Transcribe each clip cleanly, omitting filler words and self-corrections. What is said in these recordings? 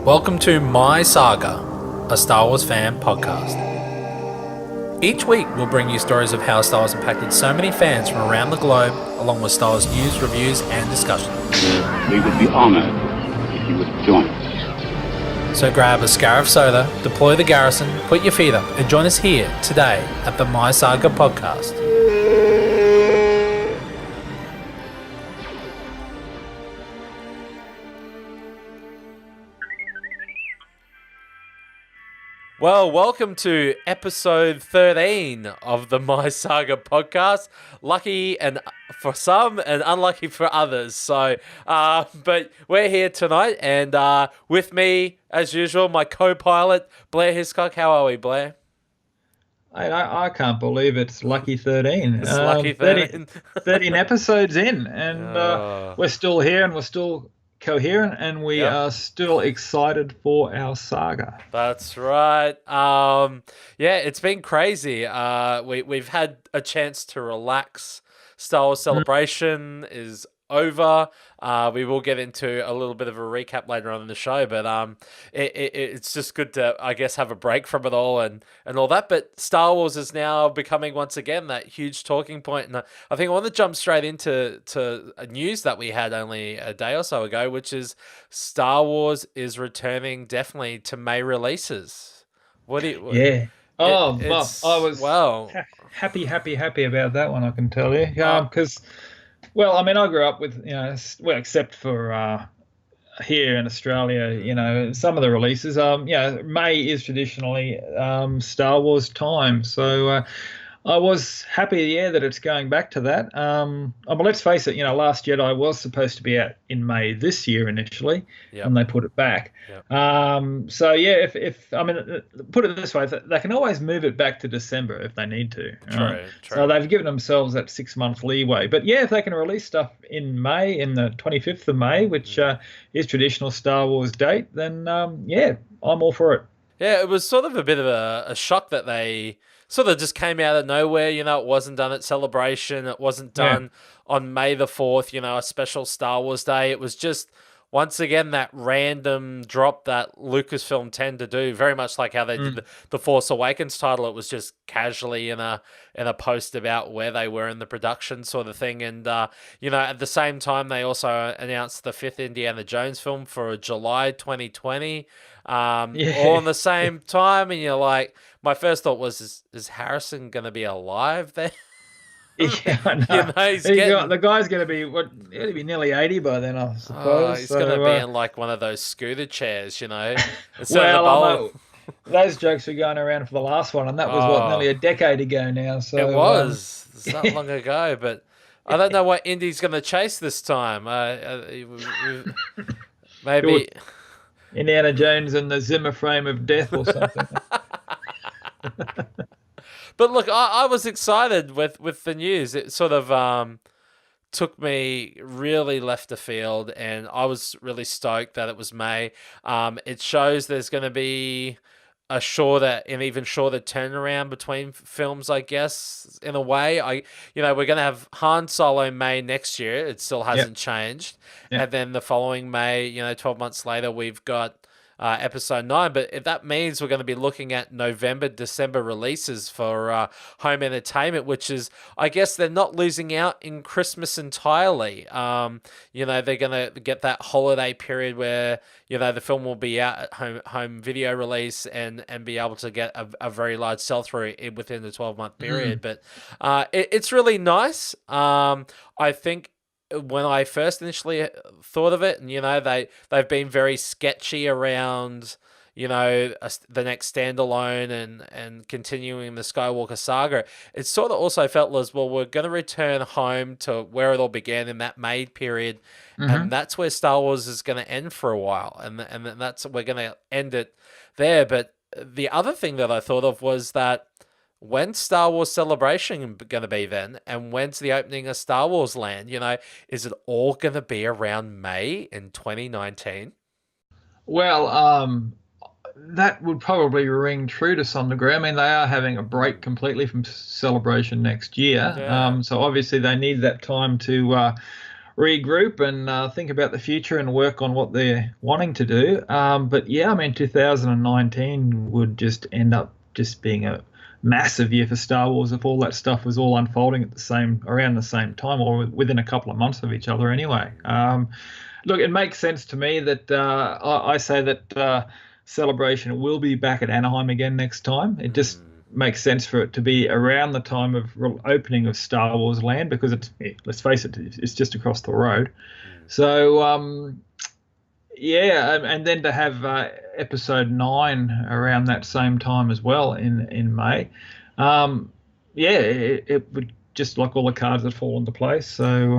Welcome to My Saga, a Star Wars fan podcast. Each week we'll bring you stories of how Star Wars impacted so many fans from around the globe, along with Star Wars news, reviews and discussion. We would be honoured if you would join us. So grab a scarf soda, deploy the garrison, put your feet up and join us here today at the My Saga podcast. Well, welcome to episode 13 of the My Saga podcast. Lucky and for some and unlucky for others. So, but we're here tonight, and with me, as usual, my co-pilot, Blair Hiscock. How are we, Blair? I can't believe it's lucky 13. It's lucky 13. 13 episodes in, and we're still here, and we're still coherent, and we are still excited for our saga. That's right. Yeah, it's been crazy. We've had a chance to relax. Star Wars Celebration is over. We will get into a little bit of a recap later on in the show, but it's just good to, I guess, have a break from it all and all that. But Star Wars is now becoming once again that huge talking point, and I think I want to jump straight into news that we had only a day or so ago, which is Star Wars is returning definitely to May releases. What do you? Yeah. I was happy about that one. I can tell you, because. Well, I mean, I grew up with, except for here in Australia, some of the releases, May is traditionally Star Wars time. So I was happy, that it's going back to that. But let's face it, Last Jedi was supposed to be out in May this year initially, and they put it back. Yep. Put it this way, they can always move it back to December if they need to. True. So they've given themselves that 6-month leeway. But if they can release stuff in May, in the 25th of May, which is traditional Star Wars date, then I'm all for it. Yeah, it was sort of a bit of a shock that they sort of just came out of nowhere. It wasn't done at Celebration. It wasn't done on May the 4th, a special Star Wars day. It was just, once again, that random drop that Lucasfilm tend to do, very much like how they did the Force Awakens title. It was just casually in a post about where they were in the production sort of thing. And, at the same time, they also announced the 5th Indiana Jones film for July 2020. All in the same time, and you're like, my first thought was, is Harrison going to be alive then? Yeah, I know. The guy's going to be, he'll be nearly 80 by then, I suppose. He's going to be in like one of those scooter chairs, Those jokes were going around for the last one, and that was, nearly a decade ago now. So it was. It's not long ago, but I don't know what Indy's going to chase this time. Maybe... Indiana Jones and the Zimmer frame of death or something. But look, I was excited with the news. It sort of took me really left the field, and I was really stoked that it was May. It shows there's going to be a shorter and even shorter turnaround between films, I guess, in a way. We're going to have Han Solo May next year. It still hasn't changed. And then the following May, 12 months later, we've got episode 9. But if that means we're going to be looking at November, December releases for home entertainment, which is, I guess they're not losing out in Christmas entirely. They're going to get that holiday period where, the film will be out at home video release and be able to get a very large sell-through within the 12-month period. But it's really nice. I think when I first initially thought of it, and they've been very sketchy around the next standalone and continuing the Skywalker saga, it sort of also felt as, well, we're going to return home to where it all began in that May period, and that's where Star Wars is going to end for a while, and we're going to end it there. But the other thing that I thought of was that, when's Star Wars Celebration going to be then? And when's the opening of Star Wars Land? Is it all going to be around May in 2019? Well, that would probably ring true to some degree. I mean, they are having a break completely from Celebration next year. So obviously they need that time to regroup and think about the future and work on what they're wanting to do. But yeah, I mean, 2019 would just end up just being a massive year for Star Wars if all that stuff was all unfolding around the same time or within a couple of months of each other anyway. Look, it makes sense to me that I say that Celebration will be back at Anaheim again next time. It just makes sense for it to be around the time of opening of Star Wars Land because let's face it, it's just across the road. So, yeah, and then to have Episode 9 around that same time as well in May. It would just like all the cards that fall into place. So,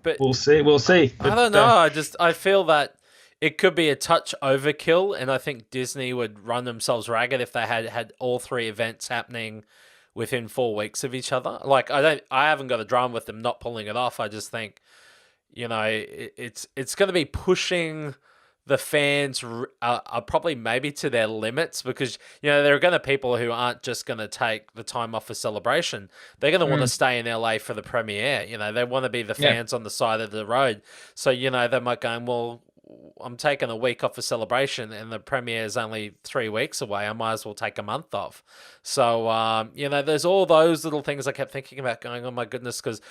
but we'll see. But, I don't know. I feel that it could be a touch overkill, and I think Disney would run themselves ragged if they had all three events happening within 4 weeks of each other. Like I haven't got a drama with them not pulling it off. I just think, it's going to be pushing the fans probably maybe to their limits because there are going to be people who aren't just going to take the time off for Celebration. They're going to want to stay in LA for the premiere. They want to be the fans on the side of the road. So they might go, well, I'm taking a week off for Celebration and the premiere is only 3 weeks away. I might as well take a month off. So, there's all those little things I kept thinking about going, oh my goodness, because,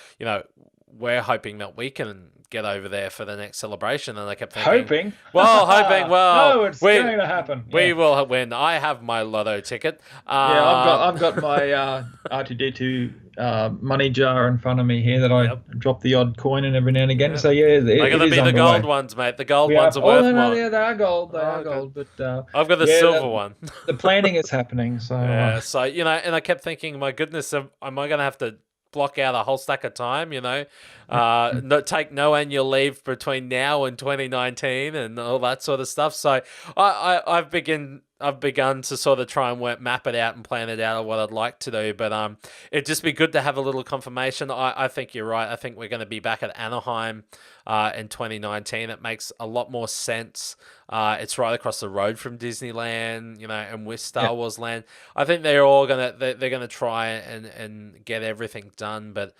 we're hoping that we can get over there for the next Celebration. And I kept thinking... Hoping. Well, no, it's going to happen. We will win. I have my lotto ticket. I've got my R2D2 money jar in front of me here that I drop the odd coin in every now and again. So yeah, they're going to be the gold ones, mate. The gold ones are worth more. No, they are gold. They are gold. But I've got the silver one. The planning is happening. So and I kept thinking, my goodness, am I going to have to block out a whole stack of time, take no annual leave between now and 2019 and all that sort of stuff. So I've begun to sort of try and map it out and plan it out of what I'd like to do. But it'd just be good to have a little confirmation. I think you're right. I think we're going to be back at Anaheim in 2019. It makes a lot more sense. It's right across the road from Disneyland, and with Star Wars Land. I think they're gonna try and get everything done. But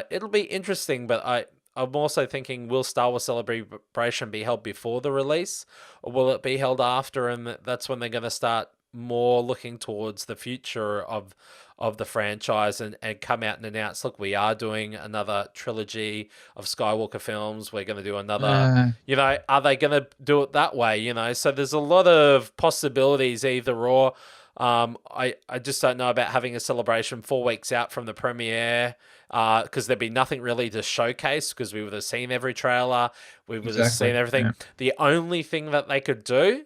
it'll be interesting. But I'm also thinking, will Star Wars Celebration be held before the release, or will it be held after? And that's when they're going to start more looking towards the future of the franchise and come out and announce, look, we are doing another trilogy of Skywalker films. We're going to do another, are they going to do it that way? So there's a lot of possibilities either or. I just don't know about having a Celebration 4 weeks out from the premiere, because there'd be nothing really to showcase because we would have seen every trailer. We would have seen everything. Yeah. The only thing that they could do,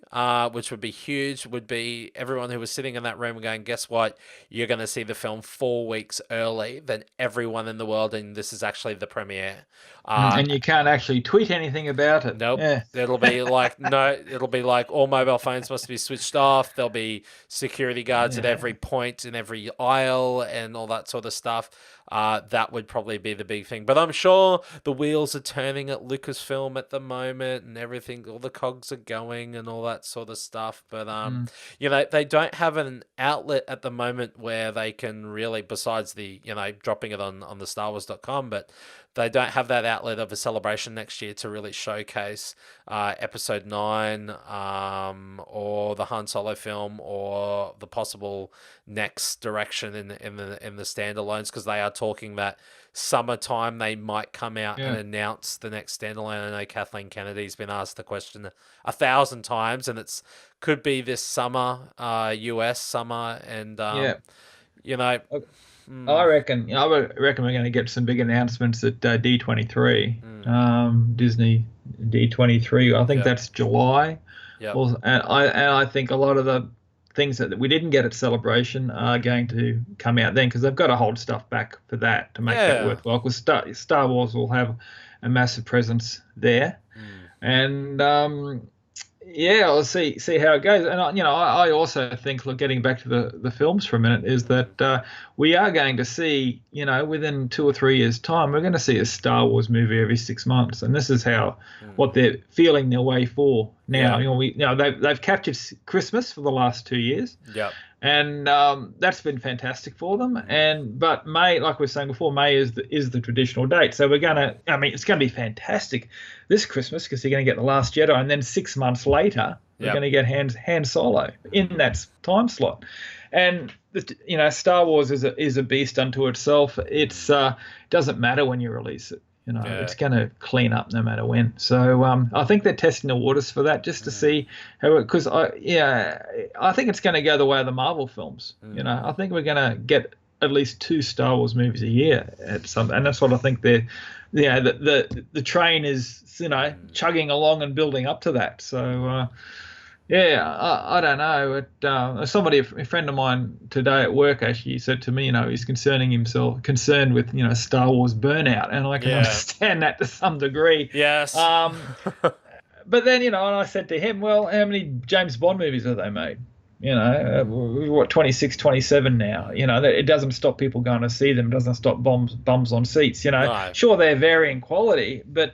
which would be huge, would be everyone who was sitting in that room going, guess what? You're going to see the film 4 weeks early than everyone in the world, and this is actually the premiere. And you can't actually tweet anything about it. Nope. Yeah. It'll be like all mobile phones must be switched off. There'll be security guards at every point in every aisle and all that sort of stuff. That would probably be the big thing. But I'm sure the wheels are turning at Lucasfilm at the moment and everything. All the cogs are going and all that sort of stuff. But, they don't have an outlet at the moment where they can really, besides the, dropping it on the StarWars.com, but they don't have that outlet of a Celebration next year to really showcase Episode 9 or the Han Solo film or the possible next direction in the standalones, because they are talking that summertime they might come out and announce the next standalone. I know Kathleen Kennedy's been asked the question 1,000 times, and it's could be this summer, US summer, and I reckon we're going to get some big announcements at D23, Disney D23. I think that's July. Yep. And I think a lot of the things that we didn't get at Celebration are going to come out then, because they've got to hold stuff back for that to make that worthwhile. Because Star Wars will have a massive presence there, and I'll see how it goes. And I also think, look, getting back to the films for a minute, is that we are going to see, within 2 or 3 years' time, we're going to see a Star Wars movie every 6 months, and this is how what they're feeling their way for now. They've captured Christmas for the last 2 years. Yep. And that's been fantastic for them. But May, like we were saying before, May is the traditional date. So it's gonna be fantastic this Christmas because you're gonna get The Last Jedi, and then 6 months later we're gonna get Han Solo in that time slot. And Star Wars is a beast unto itself. It's doesn't matter when you release it. It's going to clean up no matter when. So I think they're testing the waters for that just to see how it, because I think it's going to go the way of the Marvel films. I think we're going to get at least 2 Star Wars movies a year and that's what I think the train is chugging along and building up to that. So I don't know. A friend of mine today at work actually said to me, he's concerned with, Star Wars burnout, and I can understand that to some degree. Yes. But then, and I said to him, well, how many James Bond movies have they made? What, 26, 27 now? It doesn't stop people going to see them. It doesn't stop bums on seats. No. Sure, they're varying quality, but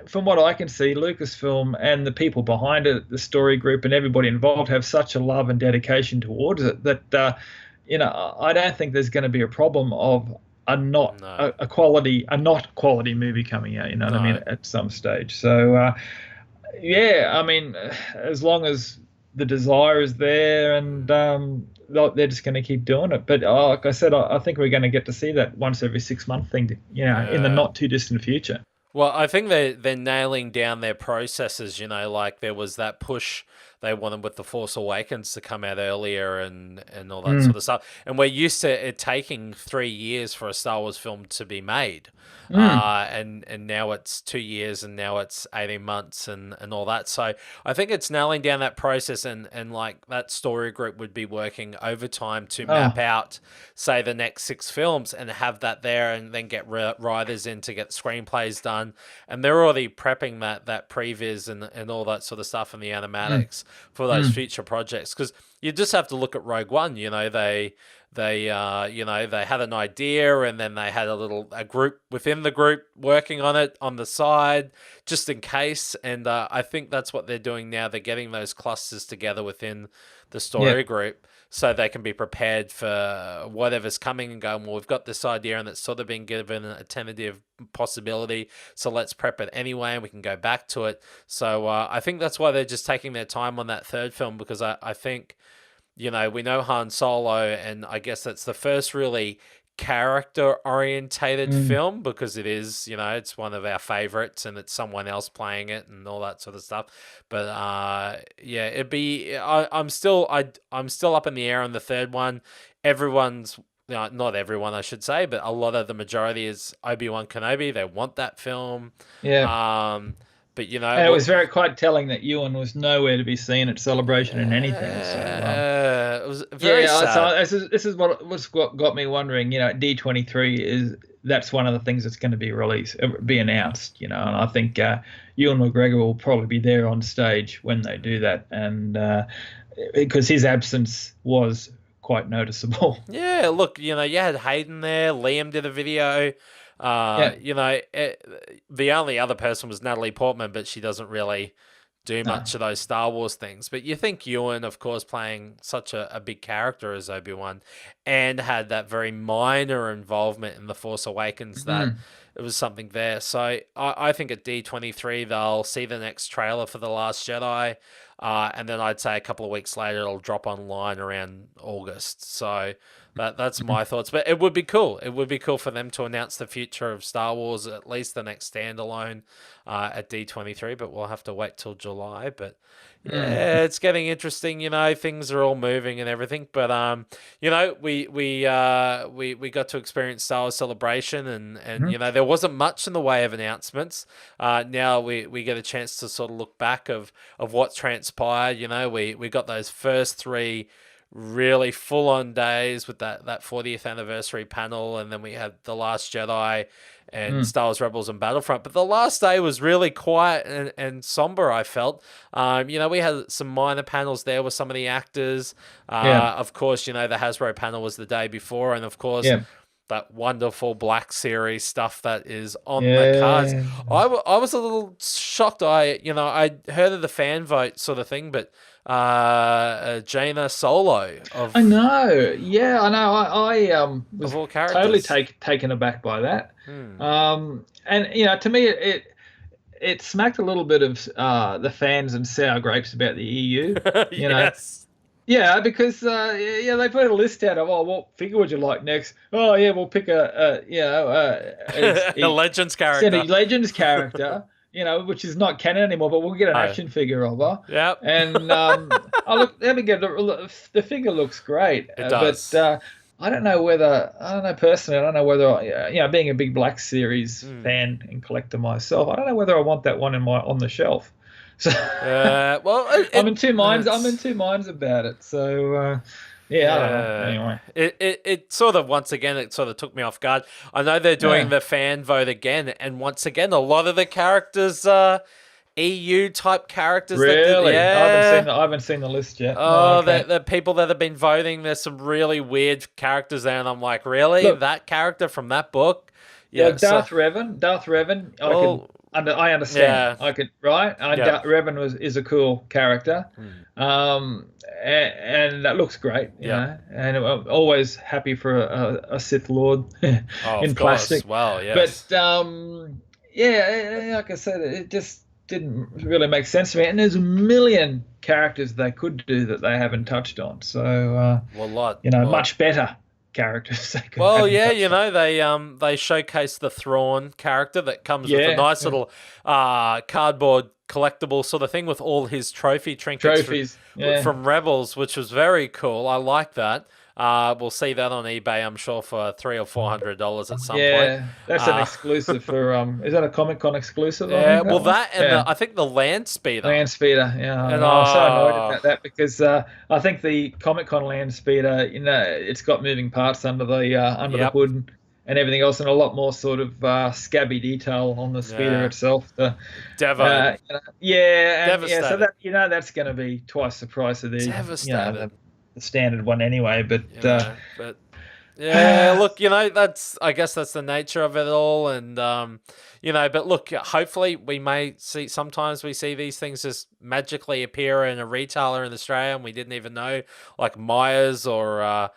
from what I can see, Lucasfilm and the people behind it, the story group and everybody involved have such a love and dedication towards it that, I don't think there's going to be a problem of a not quality movie coming out, what I mean, at some stage. So, as long as the desire is there and they're just going to keep doing it. But like I said, I think we're going to get to see that once every 6 month thing, in the not too distant future. Well, I think they're nailing down their processes, like there was that push they wanted with The Force Awakens to come out earlier and all that sort of stuff. And we're used to it taking 3 years for a Star Wars film to be made. And now it's 2 years and now it's 18 months and all that. So I think it's nailing down that process and like that story group would be working overtime to map out, say, the next 6 films and have that there and then get writers in to get screenplays done. And they're already prepping that previs and all that sort of stuff in the animatics for those future projects. Because you just have to look at Rogue One. They had an idea and then they had a group within the group working on it on the side just in case. And I think that's what they're doing now. They're getting those clusters together within the story group so they can be prepared for whatever's coming and going, well, we've got this idea and it's sort of been given a tentative possibility, so let's prep it anyway and we can go back to it. So I think that's why they're just taking their time on that third film, because I think, we know Han Solo, and I guess that's the first really character-orientated film, because it is, it's one of our favorites and it's someone else playing it and all that sort of stuff. But it'd be I'm still up in the air on the third one. Everyone's, not everyone I should say, but a lot of the majority is Obi-Wan Kenobi. They want that film. But it was quite telling that Ewan was nowhere to be seen at Celebration in anything. It was very sad. So this is what got me wondering. D23 that's one of the things that's going to be announced. And I think Ewan McGregor will probably be there on stage when they do that, and because his absence was quite noticeable. Yeah, look, you had Hayden there. Liam did a video. The only other person was Natalie Portman, but she doesn't really do much of those Star Wars things. But you think Ewan, of course, playing such a big character as Obi-Wan, and had that very minor involvement in The Force Awakens, that it was something there. So I think at D23 they'll see the next trailer for The Last Jedi, and then I'd say a couple of weeks later it'll drop online around August. So that's my thoughts. But it would be cool. It would be cool for them to announce the future of Star Wars, at least the next standalone at D23, but we'll have to wait till July. But it's getting interesting. Things are all moving and everything. But we got to experience Star Wars Celebration, and there wasn't much in the way of announcements. Now we get a chance to sort of look back of what transpired. We got those first 3 really full-on days with that 40th anniversary panel, and then we had The Last Jedi and Star Wars Rebels and Battlefront. But the last day was really quiet and somber, I felt. We had some minor panels there with some of the actors. Of course, the Hasbro panel was the day before, and of course that wonderful Black Series stuff that is on the cards. I was a little shocked. I heard of the fan vote sort of thing, but Jaina Solo I know. Yeah, I know. I was of all totally characters. taken aback by that. And to me it smacked a little bit of the fans and sour grapes about the EU. You know. Yeah, because they put a list out of what figure would you like next? Oh yeah, we'll pick a Legends character. A Legends character, which is not canon anymore, but we'll get an action figure of her. Yep. And look, let me get the figure looks great. It does. But I don't know personally. I don't know whether being a big Black Series fan and collector myself, I don't know whether I want that one on the shelf. So I'm in two minds. I'm in two minds about it. So I don't know. Anyway, it sort of once again it sort of took me off guard. I know they're doing the fan vote again, and once again a lot of the characters are EU type characters. Really? I haven't seen the list yet. Oh, okay. the people that have been voting, there's some really weird characters there, and I'm like, really? Look, that character from that book? Yeah, Darth Revan. I understand. Yeah. I could Revan is a cool character, and that looks great. You know, and I'm always happy for a Sith Lord in plastic. Well, yes. But like I said, it just didn't really make sense to me. And there's a million characters they could do that they haven't touched on. So much better characters. They they showcase the Thrawn character that comes with a nice little cardboard collectible sort of thing with all his trophies from Rebels, which was very cool. I like that. We'll see that on eBay, I'm sure, for $300 or $400 at some point. Yeah, that's an exclusive for. Is that a Comic-Con exclusive? Yeah, I think the Land Speeder. Land Speeder, yeah. And I'm so annoyed about that because I think the Comic-Con Land Speeder, it's got moving parts under the hood and everything else, and a lot more sort of scabby detail on the speeder itself. Devo. So that that's going to be twice the price of the the standard one anyway, but look, I guess that's the nature of it all, and but look, hopefully we may see. Sometimes we see these things just magically appear in a retailer in Australia, and we didn't even know, like Myers or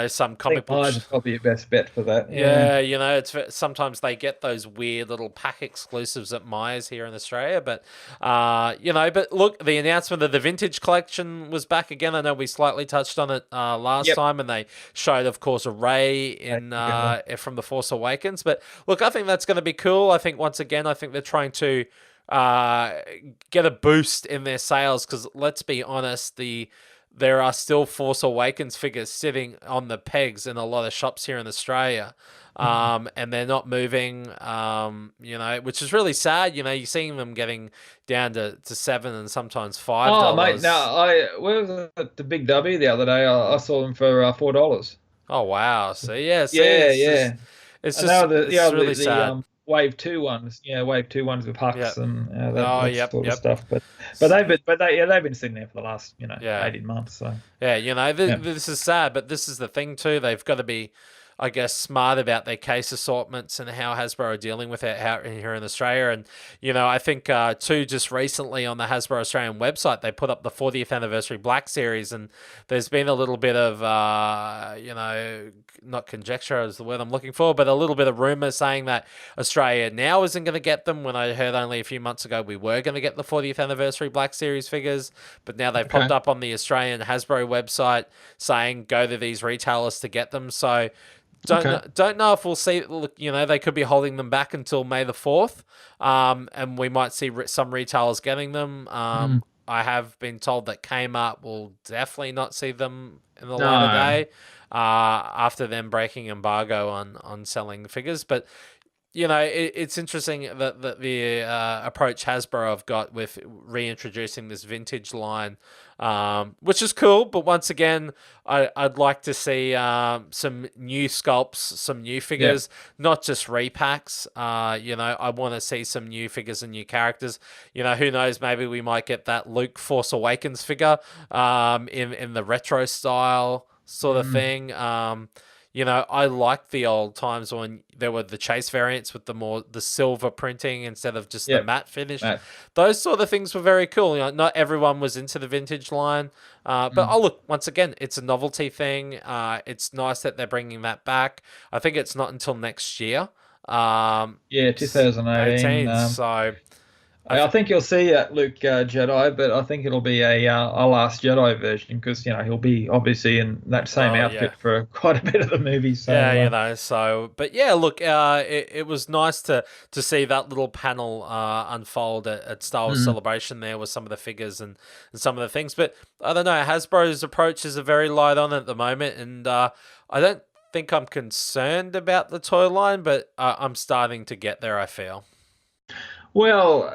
some comic book. Myers is probably your best bet for that. Yeah, it's sometimes they get those weird little pack exclusives at Myers here in Australia, but but look, the announcement of the vintage collection was back again. I know we slightly touched on it last time, and they showed, of course, a Rey from The Force Awakens. But look, I think that's going to be cool. I think once again, they're trying to get a boost in their sales because let's be honest, there are still Force Awakens figures sitting on the pegs in a lot of shops here in Australia, and they're not moving, which is really sad. You're seeing them getting down to $7 and sometimes $5. Oh, mate, where was it at the Big W the other day? I saw them for $4. Oh, wow. So, It's really sad. Wave 2 ones, Wave 2 ones with Hux and that sort of stuff. But they've been sitting there for the last 18 months. So this is sad, but this is the thing too. They've got to be, I guess, smart about their case assortments and how Hasbro are dealing with it out here in Australia. And, I think, too, just recently on the Hasbro Australian website, they put up the 40th anniversary Black Series, and there's been a little bit of, not conjecture is the word I'm looking for, but a little bit of rumour saying that Australia now isn't going to get them, when I heard only a few months ago we were going to get the 40th anniversary Black Series figures, but now they've popped up on the Australian Hasbro website saying go to these retailers to get them. So don't know if we'll see. Look, they could be holding them back until May the 4th, and we might see some retailers getting them. I have been told that Kmart will definitely not see them in the light of day after them breaking embargo on selling the figures. But it's interesting that the approach Hasbro have got with reintroducing this vintage line, which is cool. But once again, I'd like to see some new sculpts, some new figures, not just repacks. I want to see some new figures and new characters. Who knows? Maybe we might get that Luke Force Awakens figure in the retro style sort of thing. I like the old times when there were the chase variants with the silver printing instead of just the matte finish. Those sort of things were very cool. Not everyone was into the vintage line, but look, once again, it's a novelty thing. It's nice that they're bringing that back. I think it's not until next year. 2018. So I think you'll see Luke Jedi, but I think it'll be a Last Jedi version because he'll be obviously in that same outfit for quite a bit of the movie. So but yeah, look, it was nice to see that little panel unfold at Star Wars Celebration there with some of the figures and some of the things. But I don't know, Hasbro's approach is a very light on at the moment, and I don't think I'm concerned about the toy line, but I'm starting to get there, I feel. Well,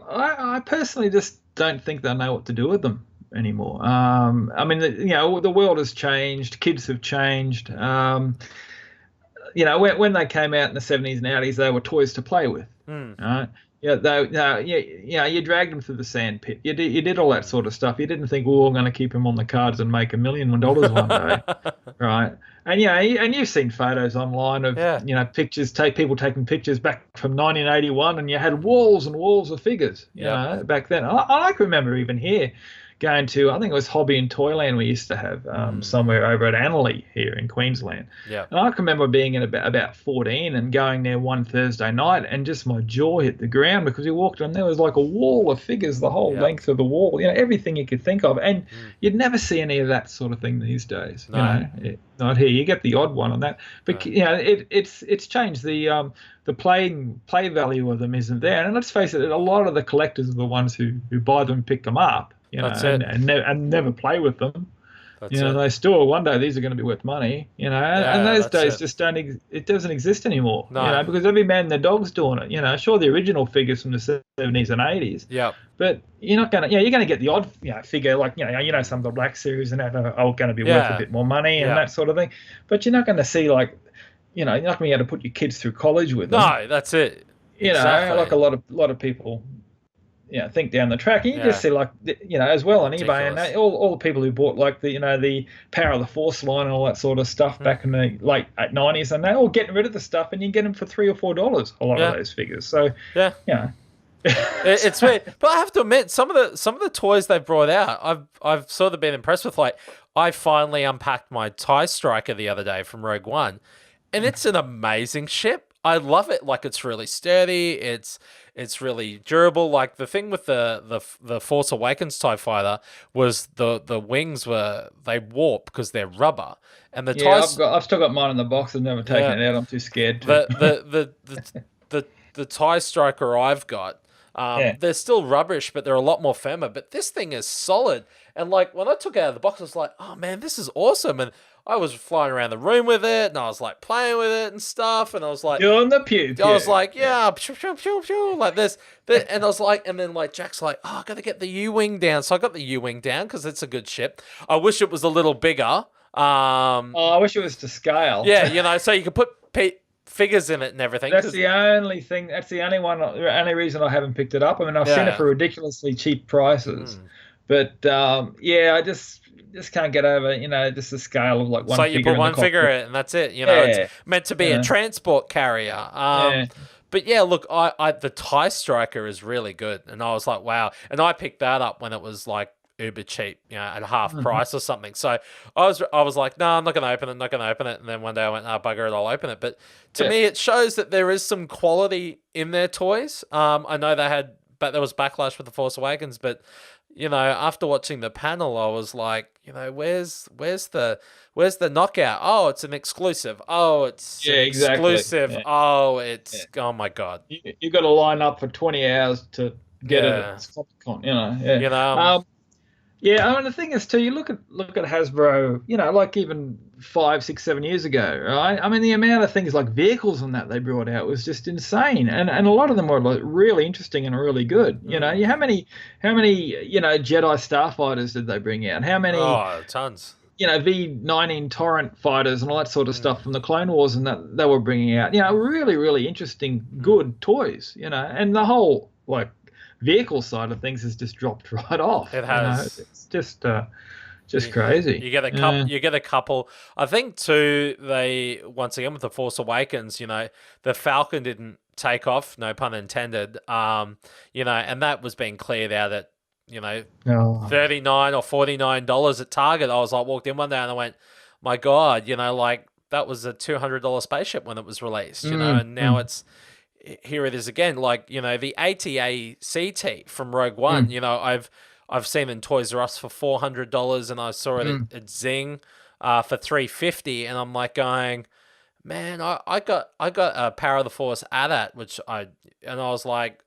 I personally just don't think they know what to do with them anymore. I mean, the world has changed. Kids have changed. When they came out in the 70s and 80s, they were toys to play with. Right? You dragged them through the sand pit. You did all that sort of stuff. You didn't think, I'm going to keep them on the cards and make $1 million one day, right? And and you've seen photos online of pictures, people taking pictures back from 1981, and you had walls and walls of figures. Back then, I can remember even here going to, I think it was Hobby and Toyland we used to have somewhere over at ONeill here in Queensland. Yeah. And I can remember being in about 14 and going there one Thursday night, and just my jaw hit the ground because we walked on, there was like a wall of figures the whole length of the wall, everything you could think of. And you'd never see any of that sort of thing these days. No. Not here. You get the odd one on that. But it's changed. The play value of them isn't there. And let's face it, a lot of the collectors are the ones who buy them and pick them up. And never play with them. They still one day these are going to be worth money. And those days just don't. It doesn't exist anymore. No. Because every man and their dog's doing it. Sure, the original figures from the 70s and 80s. Yeah. But you're not gonna. You're going to get the odd figure like some of the Black Series and that are going to be worth a bit more money and that sort of thing. But you're not going to see like, you're not going to be able to put your kids through college with them. No, that's it. Exactly. Like a lot of people. Think down the track, and you just see like as well on eBay, and all the people who bought like the Power of the Force line and all that sort of stuff back in the late 90s, and they're all getting rid of the stuff, and you get them for $3 or $4 a lot of those figures. So it's weird, but I have to admit some of the toys they've brought out, I've sort of been impressed with. Like, I finally unpacked my TIE Striker the other day from Rogue One, and it's an amazing ship. I love it. Like, it's really sturdy. It's really durable. Like, the thing with the Force Awakens TIE Fighter was the wings they warp because they're rubber, and I've still got mine in the box. I've never taken it out. I'm too scared to. The TIE Striker I've got, they're still rubbish, but they're a lot more firmer. But this thing is solid. And like, when I took it out of the box, I was like, oh man, this is awesome. And I was flying around the room with it, and I was like playing with it and stuff, and I was like, doing the pew. I was like, pew, pew, pew, pew, like this, and I was like, and then like Jack's like, I gotta get the U-wing down, so I got the U-wing down because it's a good ship. I wish it was a little bigger. I wish it was to scale. Yeah, so you could put figures in it and everything. That's the only thing. That's the only reason I haven't picked it up. I mean, I've seen it for ridiculously cheap prices, but I just can't get over, just the scale of like one figure. So you put one figure in, and that's it. It's meant to be a transport carrier. But yeah, look, I the TIE Striker is really good, and I was like, wow. And I picked that up when it was like uber cheap, at half price or something. So I was like, no, I'm not going to open it. And then one day I went, bugger it, I'll open it. But to me, it shows that there is some quality in their toys. I know there was Backlash with the Force Awakens, but after watching the panel, I was like, where's the knockout? Oh, it's an exclusive. Oh, it's exclusive. Yeah. Oh, it's oh my god. You got to line up for 20 hours to get it at Comic-Con. I mean, the thing is too, you look at Hasbro, like even 5, 6, 7 years ago, right? I mean, the amount of things like vehicles and that they brought out was just insane, and a lot of them were like really interesting and really good. How many Jedi starfighters did they bring out? How many? Oh, tons. V-19 torrent fighters and all that sort of stuff from the Clone Wars and that they were bringing out. Really, really interesting, good toys. And the whole like vehicle side of things has just dropped right off. It has. It's just just crazy. You get a couple. You get a couple. I think too. They once again with the Force Awakens, the Falcon didn't take off. No pun intended. And that was being cleared out at $39 or $49 at Target. I was like, walked in one day and I went, my God, like that was a $200 spaceship when it was released. And now it's. Here it is again, like, the AT-ACT from Rogue One, I've seen in Toys R Us for $400 and I saw it at Zing for $350 and I'm like going, man, I got a Power of the Force AT-AT, I was like,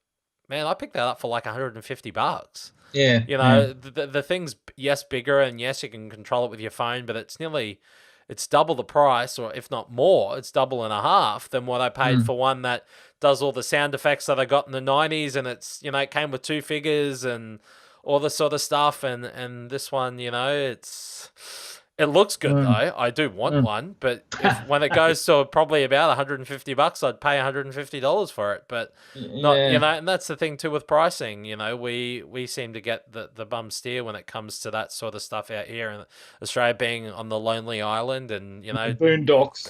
man, I picked that up for like $150. Yeah. The thing's, yes, bigger and yes, you can control it with your phone, but it's double the price, or if not more, it's double and a half than what I paid for one that does all the sound effects that I got in the 90s, and it's, it came with 2 figures and all this sort of stuff, and this one, it looks good though. I do want one, but when it goes to probably about $150, I'd pay $150 for it. But not, and that's the thing too with pricing. We seem to get the bum steer when it comes to that sort of stuff out here in Australia, being on the lonely island and boondocks,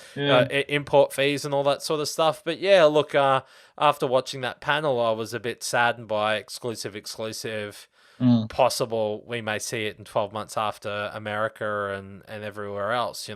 import fees and all that sort of stuff. But yeah, look, after watching that panel, I was a bit saddened by exclusive. Possible we may see it in 12 months after America and everywhere else.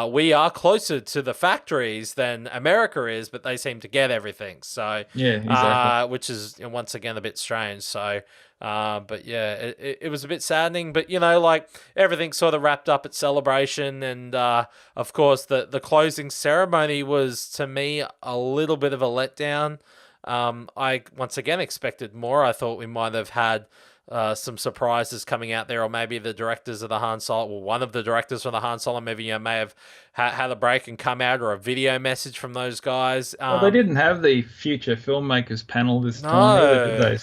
We are closer to the factories than America is, but they seem to get everything. So yeah, exactly. Which is once again a bit strange. So but yeah, it was a bit saddening. But like everything sort of wrapped up at Celebration, and of course the closing ceremony was to me a little bit of a letdown. I once again expected more. I thought we might have had some surprises coming out there, or maybe the directors of the Han Solo, or one of the directors from the Han Solo movie, may have had a break and come out, or a video message from those guys. Well, they didn't have the future filmmakers panel this time, either, did they?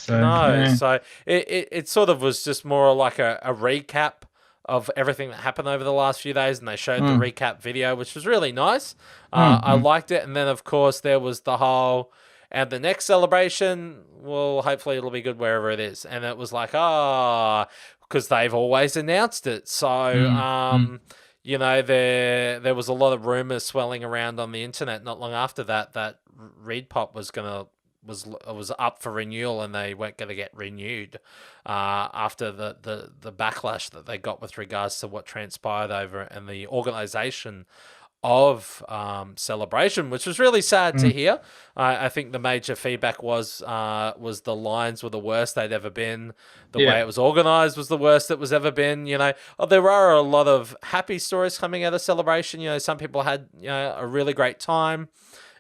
So it sort of was just more like a recap of everything that happened over the last few days, and they showed the recap video, which was really nice. I liked it, and then of course there was the whole. And the next Celebration, well, hopefully it'll be good wherever it is. And it was like, because they've always announced it. So, there was a lot of rumors swelling around on the internet not long after that Reed Pop was up for renewal, and they weren't going to get renewed after the backlash that they got with regards to what transpired over and the organisation of Celebration, which was really sad to hear. I think the major feedback was the lines were the worst they'd ever been. The way it was organised was the worst it was ever been. There are a lot of happy stories coming out of Celebration. Some people had a really great time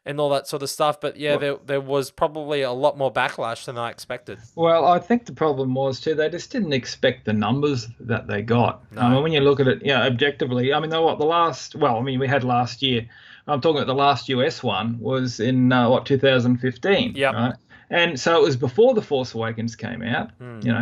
and all that sort of stuff. But yeah, there was probably a lot more backlash than I expected. Well, I think the problem was too, they just didn't expect the numbers that they got. No. I mean, when you look at it, objectively, I mean, we had last year. I'm talking about the last US one was in 2015. Yeah. Right? And so it was before The Force Awakens came out,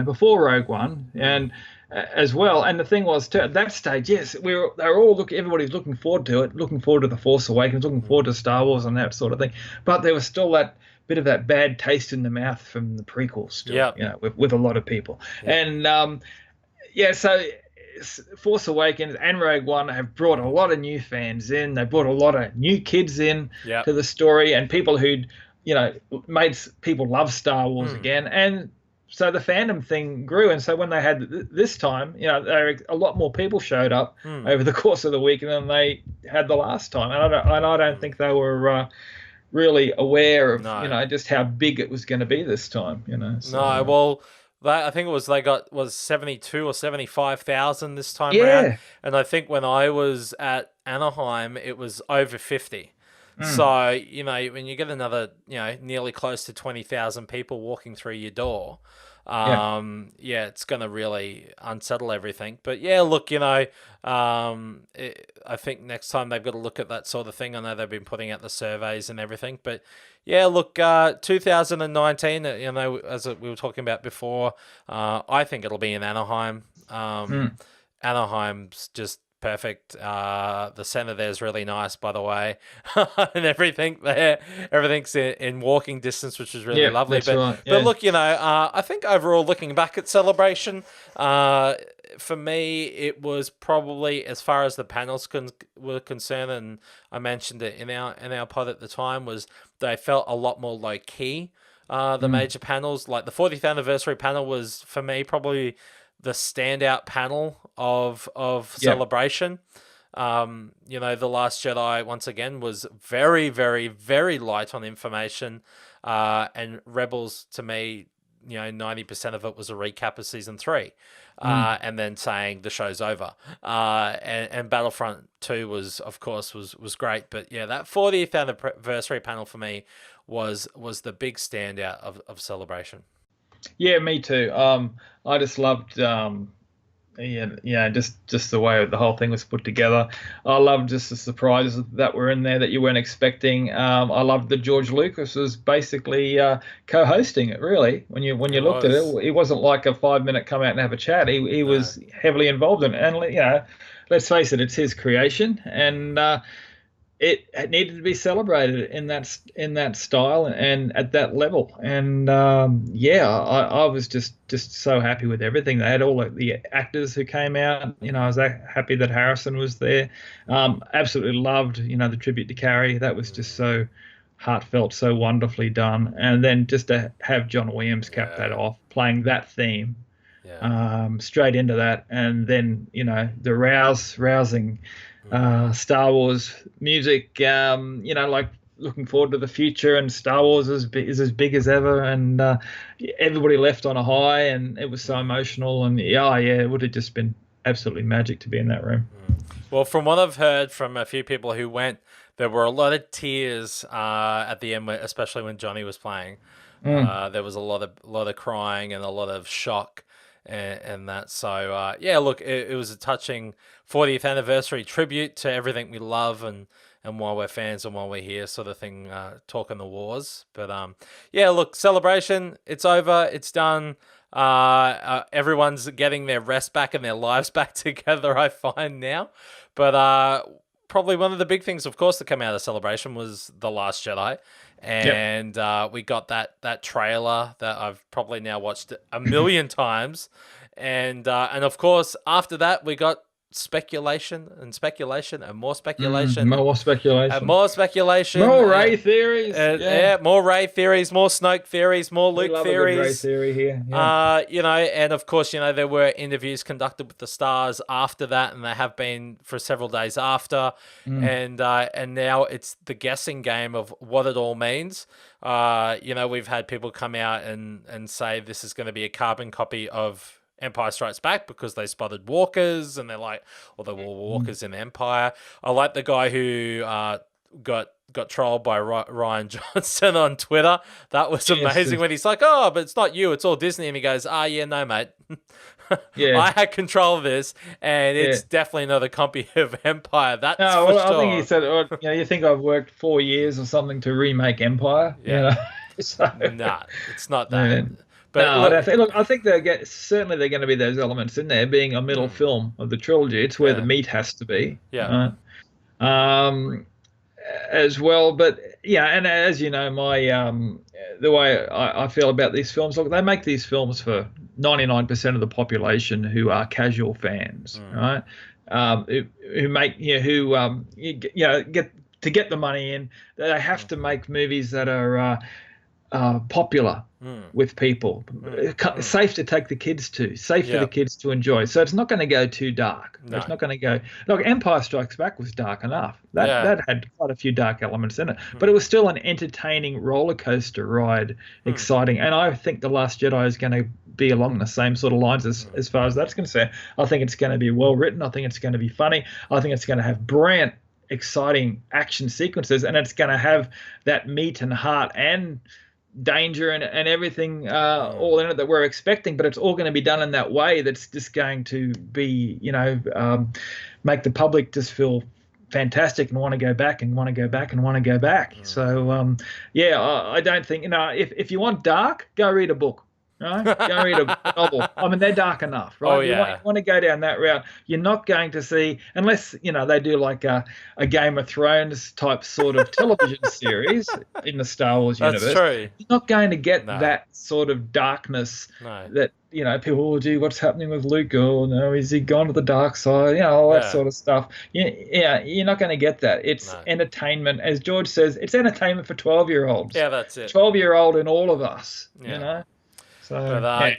before Rogue One, and as well. And the thing was, too, at that stage, yes, everybody's looking forward to it, looking forward to The Force Awakens, looking forward to Star Wars and that sort of thing. But there was still that bit of that bad taste in the mouth from the prequels, still, with a lot of people. Yeah. And so Force Awakens and Rogue One have brought a lot of new fans in. They brought a lot of new kids in to the story, and people who'd made people love Star Wars again. And so the fandom thing grew, and so when they had this time, a lot more people showed up over the course of the week than they had the last time, and I don't think they were really aware of just how big it was going to be this time. No, well, I think they got 72 or 75,000 this time around, and I think when I was at Anaheim, it was over 50. So, when you get another, nearly close to 20,000 people walking through your door, it's going to really unsettle everything. But yeah, look, I think next time they've got to look at that sort of thing. I know they've been putting out the surveys and everything, but yeah, look, 2019, as we were talking about before, I think it'll be in Anaheim. Anaheim's just perfect. The center there is really nice, by the way, and everything's in walking distance, which is really lovely. But look, I think overall, looking back at Celebration, for me, it was probably, as far as the panels were concerned, and I mentioned it in our pod at the time, was they felt a lot more low key. The major panels, like the 40th anniversary panel, was for me probably the standout panel of Celebration. The Last Jedi once again was very, very, very light on information, and Rebels, to me, 90% of it was a recap of season 3, and then saying the show's over. And Battlefront 2 was great, but yeah, that 40th anniversary panel for me was the big standout of Celebration. Yeah, me too. I just loved just the way the whole thing was put together. I loved just the surprises that were in there that you weren't expecting. I loved that George Lucas was basically co-hosting it. Really, when you looked at it, it wasn't like a 5-minute come out and have a chat. He was heavily involved in it, and let's face it, it's his creation, and it needed to be celebrated in that style and at that level. And I was just so happy with everything. They had all the actors who came out. I was happy that Harrison was there. Absolutely loved the tribute to Carrie. That was just so heartfelt, so wonderfully done. And then just to have John Williams cap that off, playing that theme straight into that, and then the rousing Star Wars music, like looking forward to the future, and Star Wars is as big as ever, and everybody left on a high, and it was so emotional, and it would have just been absolutely magic to be in that room. Well, from what I've heard from a few people who went, there were a lot of tears at the end, especially when Johnny was playing. There was a lot of crying and a lot of shock. And that, so look, it was a touching 40th anniversary tribute to everything we love and why we're fans and why we're here, sort of thing, talking the wars. But look, Celebration, it's over, it's done. Everyone's getting their rest back and their lives back together, I find now. But probably one of the big things, of course, that came out of Celebration was The Last Jedi. And we got that trailer that I've probably now watched a million times, and of course after that we got speculation and more speculation, more speculation, more Rey theories, more Rey theories, more Snoke theories, more Luke theories. Rey theory here, and of course there were interviews conducted with the stars after that, and they have been for several days after, and now it's the guessing game of what it all means. We've had people come out and say this is going to be a carbon copy of Empire Strikes Back because they spotted walkers, and they're like, well, there were walkers in Empire. I like the guy who got trolled by Ryan Johnson on Twitter. That was amazing when he's like, oh, but it's not you, it's all Disney. And he goes, no, mate. I had control of this, and it's definitely not a copy of Empire. That's for sure. I think he said, you think I've worked 4 years or something to remake Empire? Nah, it's not that. But I think they're going to be those elements in there, being a middle film of the trilogy. It's where the meat has to be. As well. But and as you know, my the way I feel about these films, look, they make these films for 99% of the population who are casual fans, right? Who make get the money in. They have to make movies that are popular with people, safe to take the kids to, safe for the kids to enjoy. So it's not going to go too dark. No. It's not going to go. Look, Empire Strikes Back was dark enough. That had quite a few dark elements in it, but it was still an entertaining roller coaster ride, exciting. And I think The Last Jedi is going to be along the same sort of lines as far as that's concerned. I think it's going to be well written. I think it's going to be funny. I think it's going to have brilliant, exciting action sequences, and it's going to have that meat and heart and danger and everything all in it that we're expecting, but it's all going to be done in that way that's just going to be make the public just feel fantastic and want to go back and want to go back and want to go back. So I don't think if you want dark, go read a book. Right? Go read a novel. I mean, they're dark enough, right? You want to go down that route. You're not going to see, unless they do like a Game of Thrones type sort of television series in the Star Wars universe. That's true. You're not going to get that sort of darkness that people, gee, what's happening with Luke? Oh, no, is he gone to the dark side? All that sort of stuff. You're not going to get that. It's entertainment. As George says, it's entertainment for 12-year-olds. Yeah, that's it. 12-year-old in all of us, So,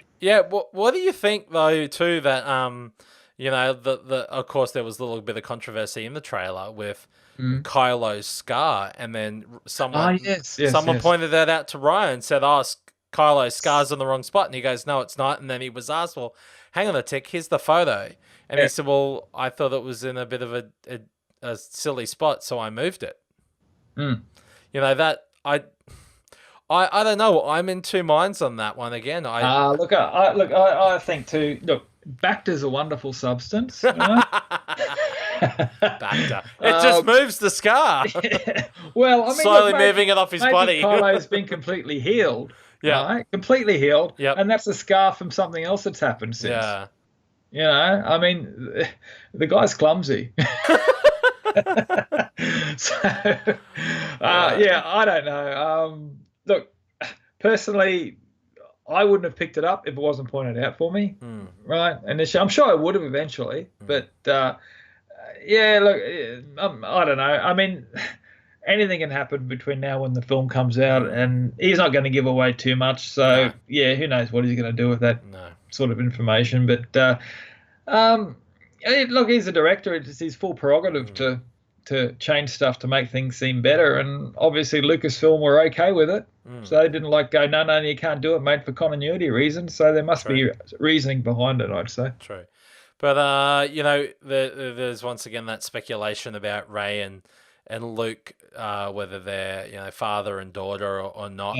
what do you think, though, too, that, of course, there was a little bit of controversy in the trailer with Kylo's scar, and then someone pointed that out to Ryan and said, Kylo's scar's on the wrong spot, and he goes, no, it's not, and then he was asked, well, hang on a tick, here's the photo, and he said, well, I thought it was in a bit of a silly spot, so I moved it. That I don't know, I'm in two minds on that one again. I think too, look, Bacta's a wonderful substance. Bacta. It just moves the scar. Well, I mean, slowly moving it off his body. Kylo's been completely healed. Right? Completely healed. Yep. And that's a scar from something else that's happened since. Yeah. I mean, the guy's clumsy. So, I don't know. Look, personally, I wouldn't have picked it up if it wasn't pointed out for me, right? And I'm sure I would have eventually, but look, I don't know. I mean, anything can happen between now and the film comes out, and he's not going to give away too much. So who knows what he's going to do with that sort of information? But look, he's a director; it's his full prerogative to change stuff to make things seem better. And obviously, Lucasfilm were okay with it, so they didn't go, no, you can't do it, mate, for continuity reasons. So there must be reasoning behind it, I'd say. True. But, there's once again that speculation about Rey and Luke, whether they're, father and daughter or not.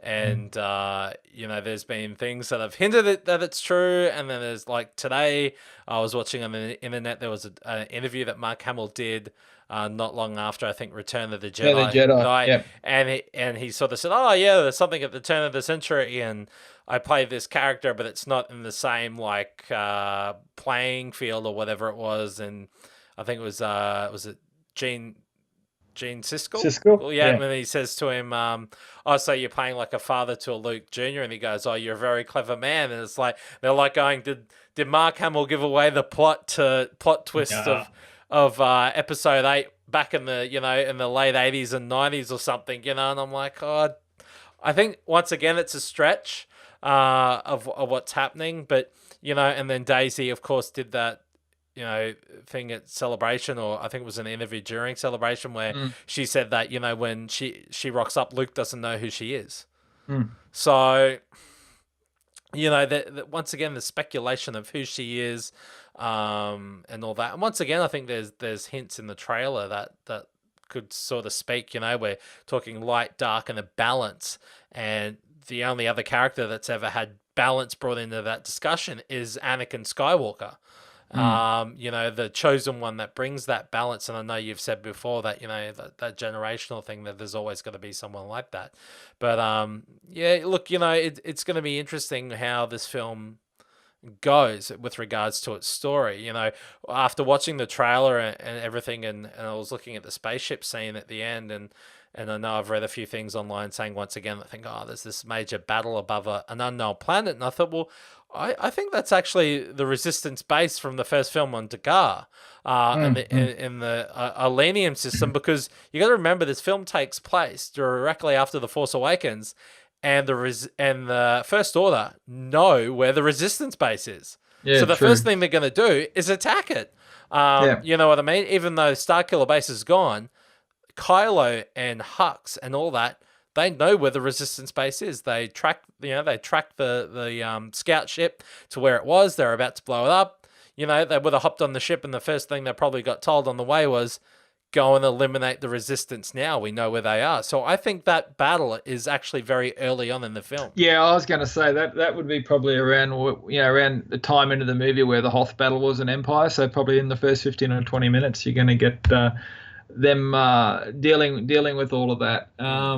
And, there's been things that have hinted that it's true. And then there's today I was watching on the internet, there was an interview that Mark Hamill did not long after, I think, Return of the Jedi. And he sort of said, there's something at the turn of the century, and I play this character, but it's not in the same playing field or whatever it was. And I think it was it Gene Siskel? Well, and then he says to him, so you're playing like a father to a Luke Jr., and he goes, oh, you're a very clever man. And it's they're going, did Mark Hamill give away the plot twist of episode 8 back in the in the late 80s and 90s or something, and I'm like, I think once again it's a stretch of what's happening, but and then Daisy, of course, did that thing at Celebration, or I think it was an interview during Celebration where she said that when she rocks up, Luke doesn't know who she is. So that once again the speculation of who she is, and all that. And once again, I think there's hints in the trailer that could sort of speak. We're talking light, dark, and a balance. And the only other character that's ever had balance brought into that discussion is Anakin Skywalker. The chosen one that brings that balance. And I know you've said before that, that generational thing, that there's always going to be someone like that. But, look, it's going to be interesting how this film goes with regards to its story. After watching the trailer and everything, and I was looking at the spaceship scene at the end, and I know I've read a few things online saying once again that think, there's this major battle above an unknown planet, and I thought, well, I think that's actually the Resistance base from the first film on Dagar, in the Alenium system, because you got to remember this film takes place directly after The Force Awakens, and the First Order know where the Resistance base is. Yeah, so the first thing they're going to do is attack it. You know what I mean? Even though Starkiller base is gone, Kylo and Hux and all that, they know where the Resistance base is. They track, the scout ship to where it was. They're about to blow it up. They would have hopped on the ship, and the first thing they probably got told on the way was, go and eliminate the Resistance now. We know where they are. So I think that battle is actually very early on in the film. Yeah, I was going to say that would be probably around the time into the movie where the Hoth battle was an Empire. So probably in the first 15 or 20 minutes, you're going to get them dealing with all of that. I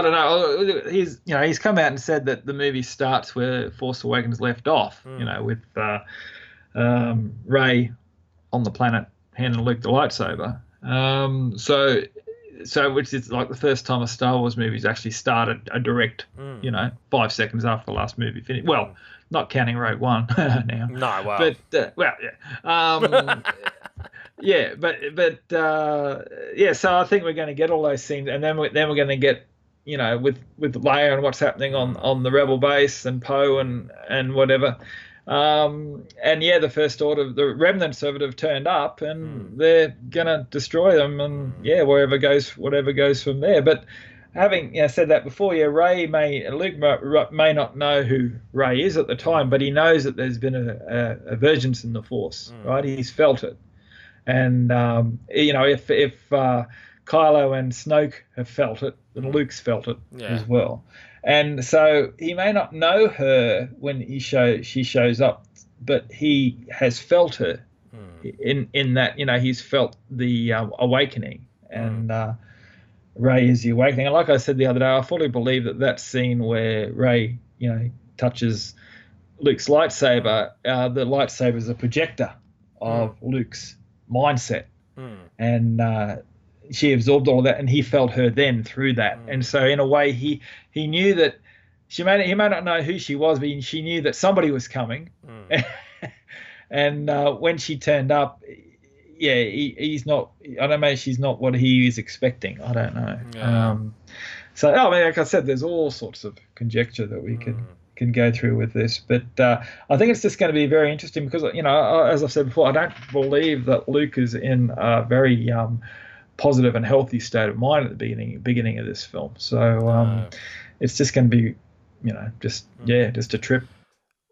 don't know. He's come out and said that the movie starts where Force Awakens left off. With Rey on the planet handing Luke the lightsaber. So which is like the first time a Star Wars movie's actually started a direct, 5 seconds after the last movie finished. Well, not counting Rogue One now. No, well. But, yeah. So I think we're going to get all those things, and then we're going to get, with Leia and what's happening on the Rebel base and Poe and whatever. The First Order, the remnants of it have turned up, and they're gonna destroy them, and whatever goes from there. But having said that before, Luke may not know who Rey is at the time, but he knows that there's been a vergence in the Force, right? He's felt it, and if Kylo and Snoke have felt it, then Luke's felt it as well. And so he may not know her when she shows up, but he has felt her in that, he's felt the awakening, and Rey is the awakening. And like I said the other day, I fully believe that scene where Rey, touches Luke's lightsaber, the lightsaber is a projector of Luke's mindset. And she absorbed all of that, and he felt her then through that. And so in a way he knew that he may not know who she was, but she knew that somebody was coming. And when she turned up, he's not, I don't know, she's not what he is expecting. I don't know. Like I said, there's all sorts of conjecture that we can go through with this, but I think it's just going to be very interesting because, as I've said before, I don't believe that Luke is in a very positive and healthy state of mind at the beginning of this film. So it's just going to be, just a trip.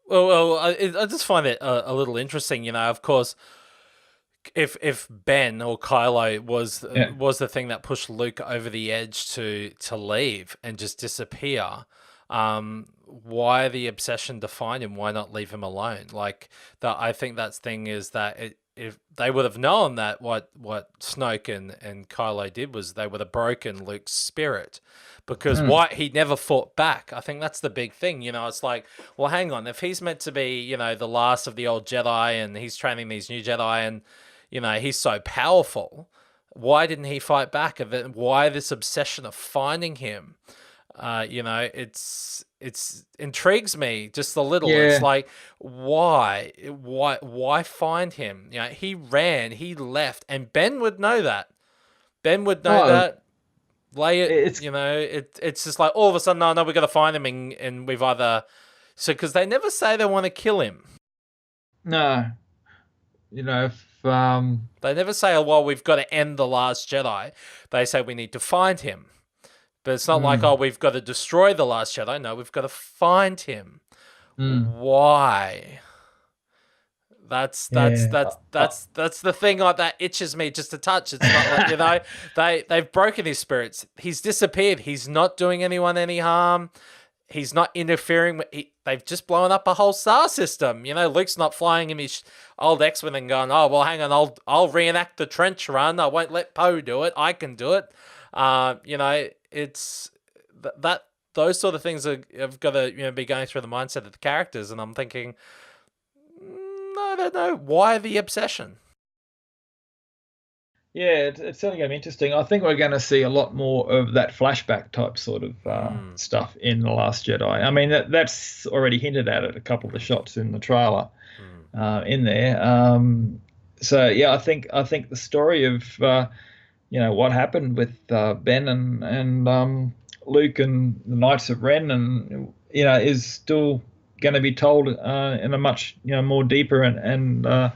Well, I just find it a little interesting. Of course, if Ben or Kylo was the thing that pushed Luke over the edge to leave and just disappear, why the obsession to find him? Why not leave him alone? Like that, I think that's thing is that if they would have known that what Snoke and Kylo did was they would have broken Luke's spirit, because he never fought back. I think that's the big thing. It's like, well, hang on, if he's meant to be, the last of the old Jedi and he's training these new Jedi and, he's so powerful, why didn't he fight back? And then why this obsession of finding him? It's intrigues me just a little. It's like, why find him? He ran, he left, and Ben would know that. Ben would know that. It's just like all of a sudden, no, we got to find him, and we've either because they never say they want to kill him. No, they never say, oh, well, we've got to end the Last Jedi. They say we need to find him. But it's not like, oh, we've got to destroy the Last Jedi. No, we've got to find him. Why? That's the thing that itches me just a touch. It's not like, they've broken his spirits. He's disappeared. He's not doing anyone any harm. He's not interfering. They've just blown up a whole star system. Luke's not flying him his old X-Wing and going, oh, well, hang on, I'll reenact the trench run. I won't let Poe do it. I can do it. It's that those sort of things have got to be going through the mindset of the characters, and I'm thinking, I don't know, why the obsession? Yeah, it's certainly going to be interesting. I think we're going to see a lot more of that flashback type sort of stuff in The Last Jedi. I mean, that's already hinted at a couple of the shots in the trailer in there. I think the story of what happened with Ben and Luke and the Knights of Ren, and is still going to be told in a much more deeper and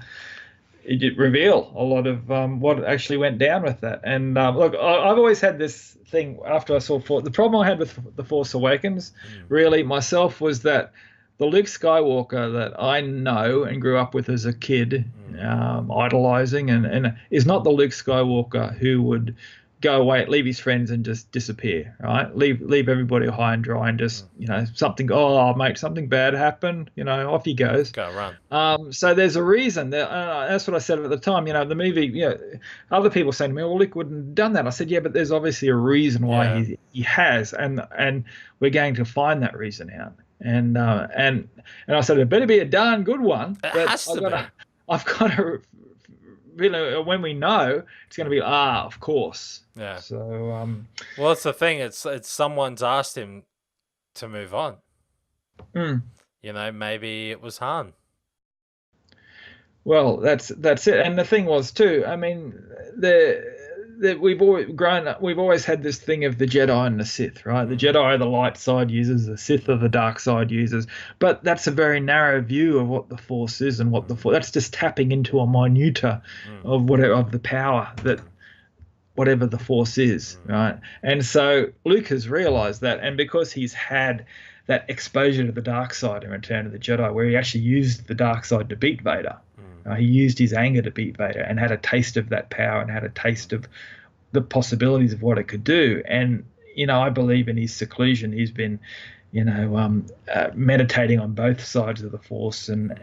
it reveal a lot of what actually went down with that. And look, I've always had this thing after I saw the problem I had with The Force Awakens, really myself, was that the Luke Skywalker that I know and grew up with as a kid, idolizing, and is not the Luke Skywalker who would go away, leave his friends and just disappear, right? Leave everybody high and dry and just, something bad happened, off he goes. Go run. So there's a reason. That's what I said at the time, the movie, other people saying to me, well, Luke wouldn't have done that. I said, yeah, but there's obviously a reason why he has, and we're going to find that reason out. And I said, it better be a darn good one. It has to be. I've got to when we know, it's going to be of course. Yeah. So well, it's the thing. It's someone's asked him to move on. You know, maybe it was Han. Well, that's it. And the thing was too. I mean, we've always had this thing of the Jedi and the Sith, right? The Jedi are the light side users, the Sith are the dark side users. But that's a very narrow view of what the Force is and what the Force. That's just tapping into a minuta of the power that whatever the Force is, right? And so Luke has realized that, and because he's had that exposure to the dark side in Return of the Jedi, where he actually used the dark side to beat Vader. He used his anger to beat Vader and had a taste of that power and had a taste of the possibilities of what it could do. And, you know, I believe in his seclusion, he's been, you know, meditating on both sides of the Force, and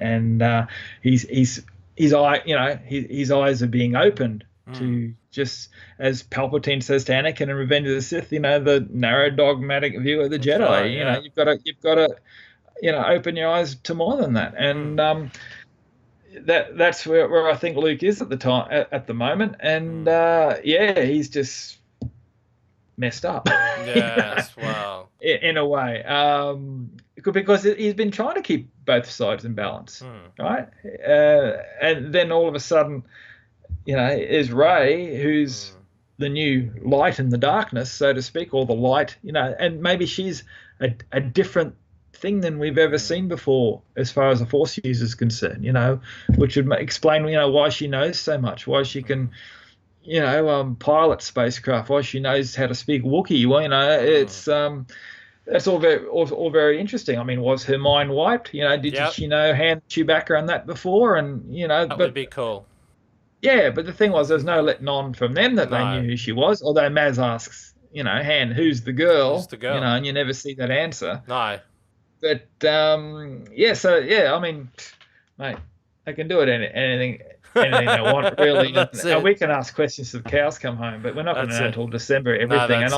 his eyes are being opened to, just as Palpatine says to Anakin in Revenge of the Sith, you know, the narrow dogmatic view of the Jedi. Right, you know, you've got to, you know, open your eyes to more than that. And that's where I think Luke is at the moment. And he's just messed up. Yes, wow. In a way, because he's been trying to keep both sides in balance, right? And then all of a sudden, you know, is Rey, who's the new light in the darkness, so to speak, or the light, you know, and maybe she's a different thing than we've ever seen before as far as a Force user is concerned, you know, which would explain, you know, why she knows so much, why she can, you know, pilot spacecraft, why she knows how to speak Wookiee. Well, you know, it's that's all very interesting. I mean, was her mind wiped? You know, did she know Han Chewbacca and that before? And, you know, that would be cool. Yeah, but the thing was, there's no letting on from them that they knew who she was. Although Maz asks, you know, Han, who's the girl? Who's the girl? You know, and you never see that answer. No. But I mean, mate, they can do it anything they want, really. And we can ask questions till the cows come home, but we're not going to know until December everything. And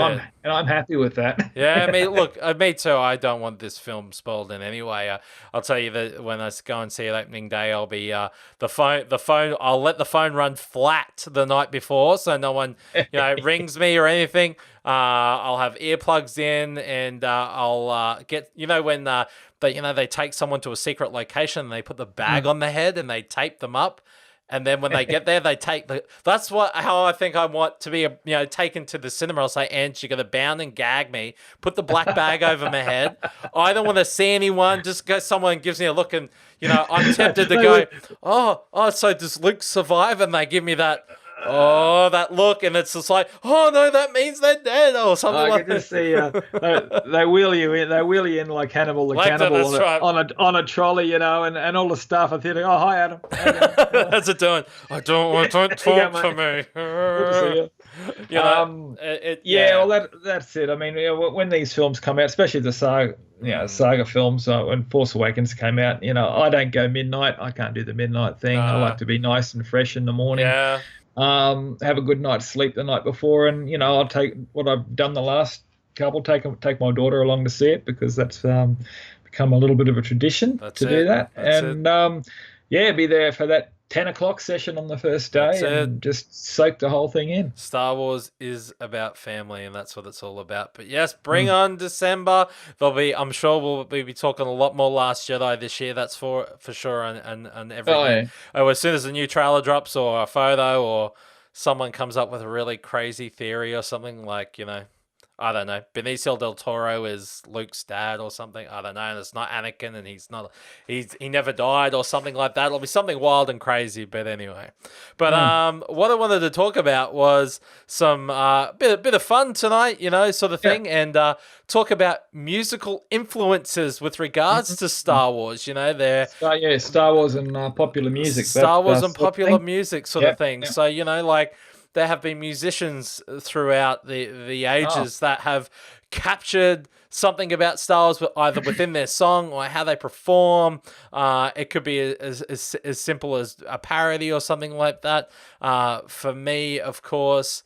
I'm happy with that. Yeah, I mean, look, me too. I don't want this film spoiled in any way. I'll tell you that when I go and see it opening day, I'll be the phone. I'll let the phone run flat the night before, so no one, you know, rings me or anything. I'll have earplugs in, and I'll get, you know, when they take someone to a secret location and they put the bag on the head and they tape them up. And then when they get there, they take that's how I think I want to be, taken to the cinema. I'll say, Ange, you're going to bound and gag me, put the black bag over my head. I don't want to see anyone. Just go, someone gives me a look, and, you know, I'm tempted to go, so does Luke survive? And they give me that, that look, and it's just like, oh no, that means they're dead, or something like that. I can just see they wheel you in like Hannibal the cannibal on a trolley, you know, and all the staff are thinking, oh, hi Adam. That's it doing. Don't talk to me. Good to see you. You know, well, that's it. I mean, when these films come out, especially the Saga films, when Force Awakens came out, you know, I don't go midnight. I can't do the midnight thing. I like to be nice and fresh in the morning. Yeah. Have a good night's sleep the night before, and, you know, I'll take what I've done the last couple, take my daughter along to see it, because that's become a little bit of a tradition do that. Be there for that 10 o'clock session on the first day and just soak the whole thing in. Star Wars is about family, and that's what it's all about. But yes, bring on December. I'm sure we'll be talking a lot more Last Jedi this year. That's for sure, and everything. As soon as a new trailer drops, or a photo, or someone comes up with a really crazy theory or something, like, you know, I don't know, Benicio del Toro is Luke's dad or something. I don't know, and it's not Anakin, and he never died or something like that. It'll be something wild and crazy. But anyway, what I wanted to talk about was some bit of fun tonight, you know, sort of thing, and talk about musical influences with regards to Star Wars. You know, Star Wars and popular music. Star Wars and popular music sort of thing. Yeah. So, you know, like, there have been musicians throughout the ages that have captured something about Star Wars, either within their song or how they perform. It could be as simple as a parody or something like that. For me, of course,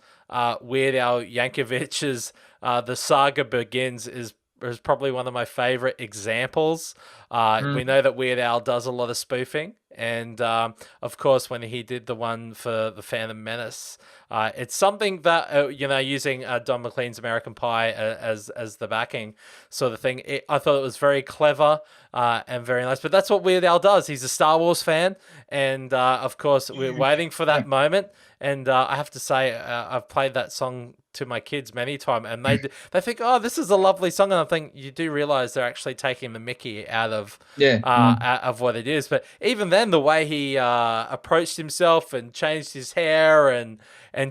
Weird Al Yankovic's "The Saga Begins" is is probably one of my favorite examples. We know that Weird Al does a lot of spoofing, and of course, when he did the one for the Phantom Menace, it's something that using Don McLean's American Pie as the backing sort of thing. I thought it was very clever and very nice. But that's what Weird Al does. He's a Star Wars fan, and of course, we're waiting for that moment. And I have to say, I've played that song to my kids many times, and they think, "Oh, this is a lovely song." And I think you do realize they're actually taking the Mickey out of out of what it is. But even then, the way he approached himself and changed his hair and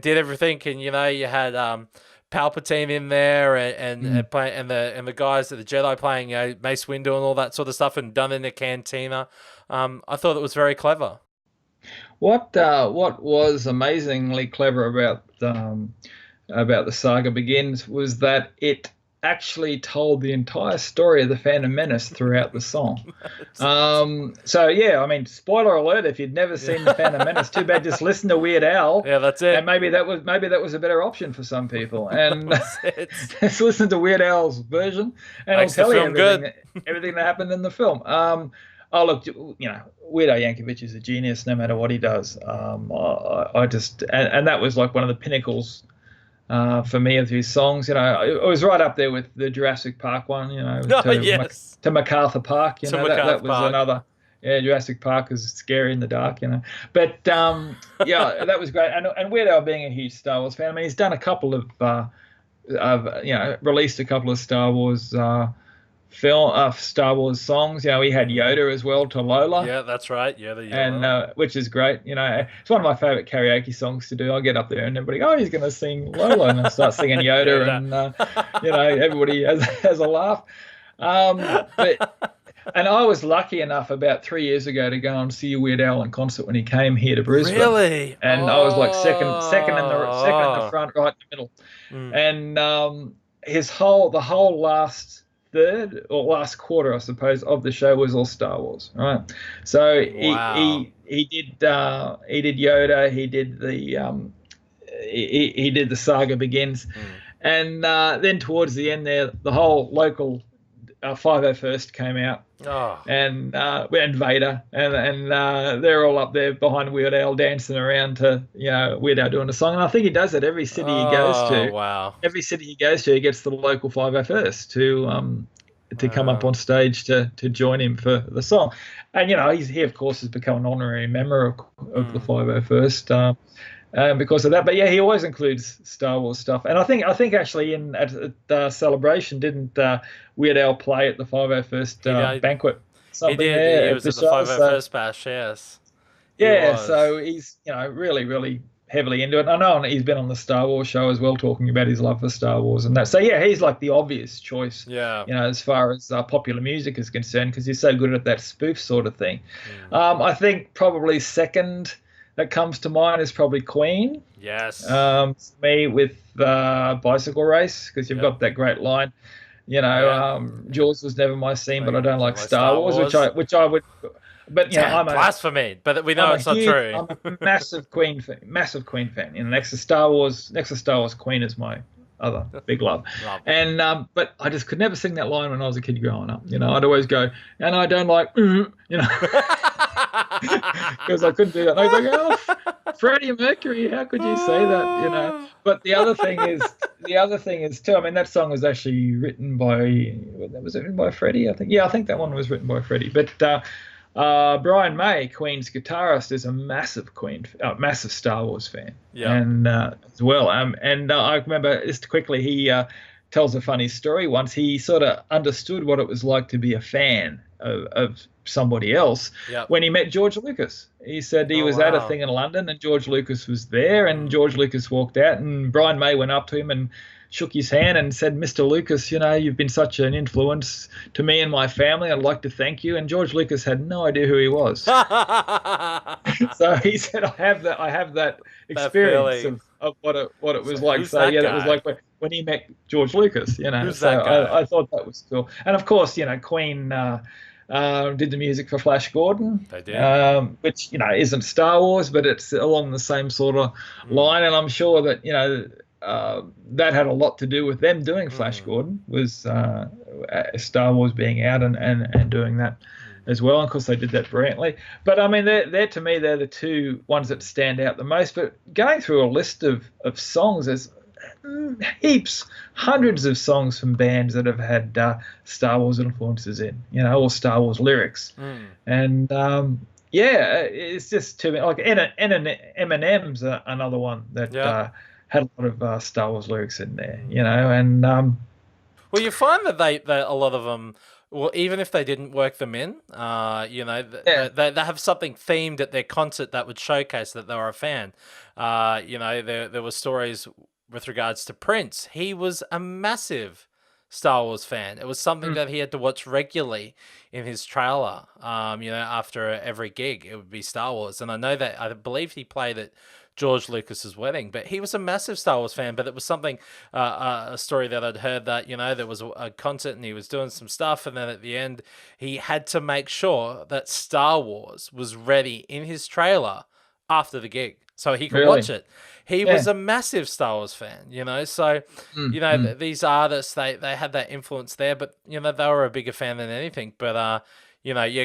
did everything, and you had Palpatine in there and the guys at the Jedi playing Mace Windu and all that sort of stuff, and done in a cantina. I thought it was very clever. What was amazingly clever about the Saga Begins was that it actually told the entire story of the Phantom Menace throughout the song. So yeah, I mean, spoiler alert: if you'd never seen the Phantom Menace, too bad. Just listen to Weird Al. Yeah, that's it. And maybe that was a better option for some people. And just listen to Weird Al's version, and I'll tell you everything that happened in the film. Oh, look, Weird Al Yankovic is a genius no matter what he does. I just, and that was like one of the pinnacles for me of his songs. It was right up there with the Jurassic Park one, to MacArthur Park. That was another. Yeah, Jurassic Park is scary in the dark, But, that was great. And Weird Al being a huge Star Wars fan, I mean, he's done a couple of released a couple of Star Wars Star Wars songs. He had Yoda as well to Lola. Yeah, that's right. Yeah, and which is great. It's one of my favorite karaoke songs to do. I'll get up there and everybody, he's going to sing Lola, and I start singing Yoda, and everybody has a laugh. And I was lucky enough about 3 years ago to go and see Weird Al in concert when he came here to Brisbane. Really? And I was like second in the front, right in the middle. And the whole last third or last quarter, I suppose, of the show was all Star Wars, right? So he did Yoda, he did the he did the Saga Begins, and then towards the end there, the whole local 501st came out, and Vader, and they're all up there behind Weird Al dancing around to Weird Al doing a song, and I think he does it every city he goes to. Wow! Every city he goes to, he gets the local 501st to come up on stage to join him for the song, and he of course has become an honorary member of the 501st. Because of that, but he always includes Star Wars stuff, and I think actually at the celebration, didn't Weird Al play at the 501st banquet? He did. He was at the 501st bash. Yes. Yeah, so he's really, really heavily into it. I know he's been on the Star Wars show as well, talking about his love for Star Wars and that. So he's like the obvious choice. Yeah. As far as popular music is concerned, because he's so good at that spoof sort of thing. I think probably second that comes to mind is probably Queen. Yes. Me with Bicycle Race, because you've got that great line. Jaws was never my scene, but I don't like Star Wars, which I would. But I'm blasphemy. But we know it's not true. I'm a massive Queen fan. Next to Star Wars, Queen is my other big love. And but I just could never sing that line when I was a kid growing up. I'd always go, and I don't like, because I couldn't do that. And I was like, Freddie Mercury, how could you say that? But the other thing is too. I mean, that song was actually written by. Was it written by Freddie? I think. Yeah, I think that one was written by Freddie. But Brian May, Queen's guitarist, is a massive massive Star Wars fan. Yeah. And as well. And I remember just quickly, he tells a funny story. Once he sort of understood what it was like to be a fan of somebody else when he met George Lucas. He said he was at a thing in London and George Lucas was there, and George Lucas walked out and Brian May went up to him and shook his hand and said, "Mr. Lucas, you've been such an influence to me and my family. I'd like to thank you." And George Lucas had no idea who he was. So he said, I have that experience of what it was like. Who's so that that guy? was like when he met George Lucas, Who's so that guy? I thought that was cool. And of course, Queen did the music for Flash Gordon. They did. Which, isn't Star Wars, but it's along the same sort of line. And I'm sure that, that had a lot to do with them doing Flash Gordon, was Star Wars being out and doing that as well. And of course, they did that brilliantly. But I mean, they're to me, they're the two ones that stand out the most. But going through a list of songs, there's heaps, hundreds of songs from bands that have had Star Wars influences in, or Star Wars lyrics. And it's just too many. Like Eminem's another one that had a lot of Star Wars lyrics in there, and well, you find that a lot of them, well, even if they didn't work them in, they have something themed at their concert that would showcase that they were a fan. There were stories with regards to Prince. He was a massive Star Wars fan. It was something that he had to watch regularly in his trailer. After every gig, it would be Star Wars. And I believe he played at George Lucas's wedding, but he was a massive Star Wars fan. But it was something, a story that I'd heard that, there was a concert and he was doing some stuff. And then at the end, he had to make sure that Star Wars was ready in his trailer after the gig so he could watch it. He was a massive Star Wars fan, so, these artists, they had that influence there, but, they were a bigger fan than anything. But,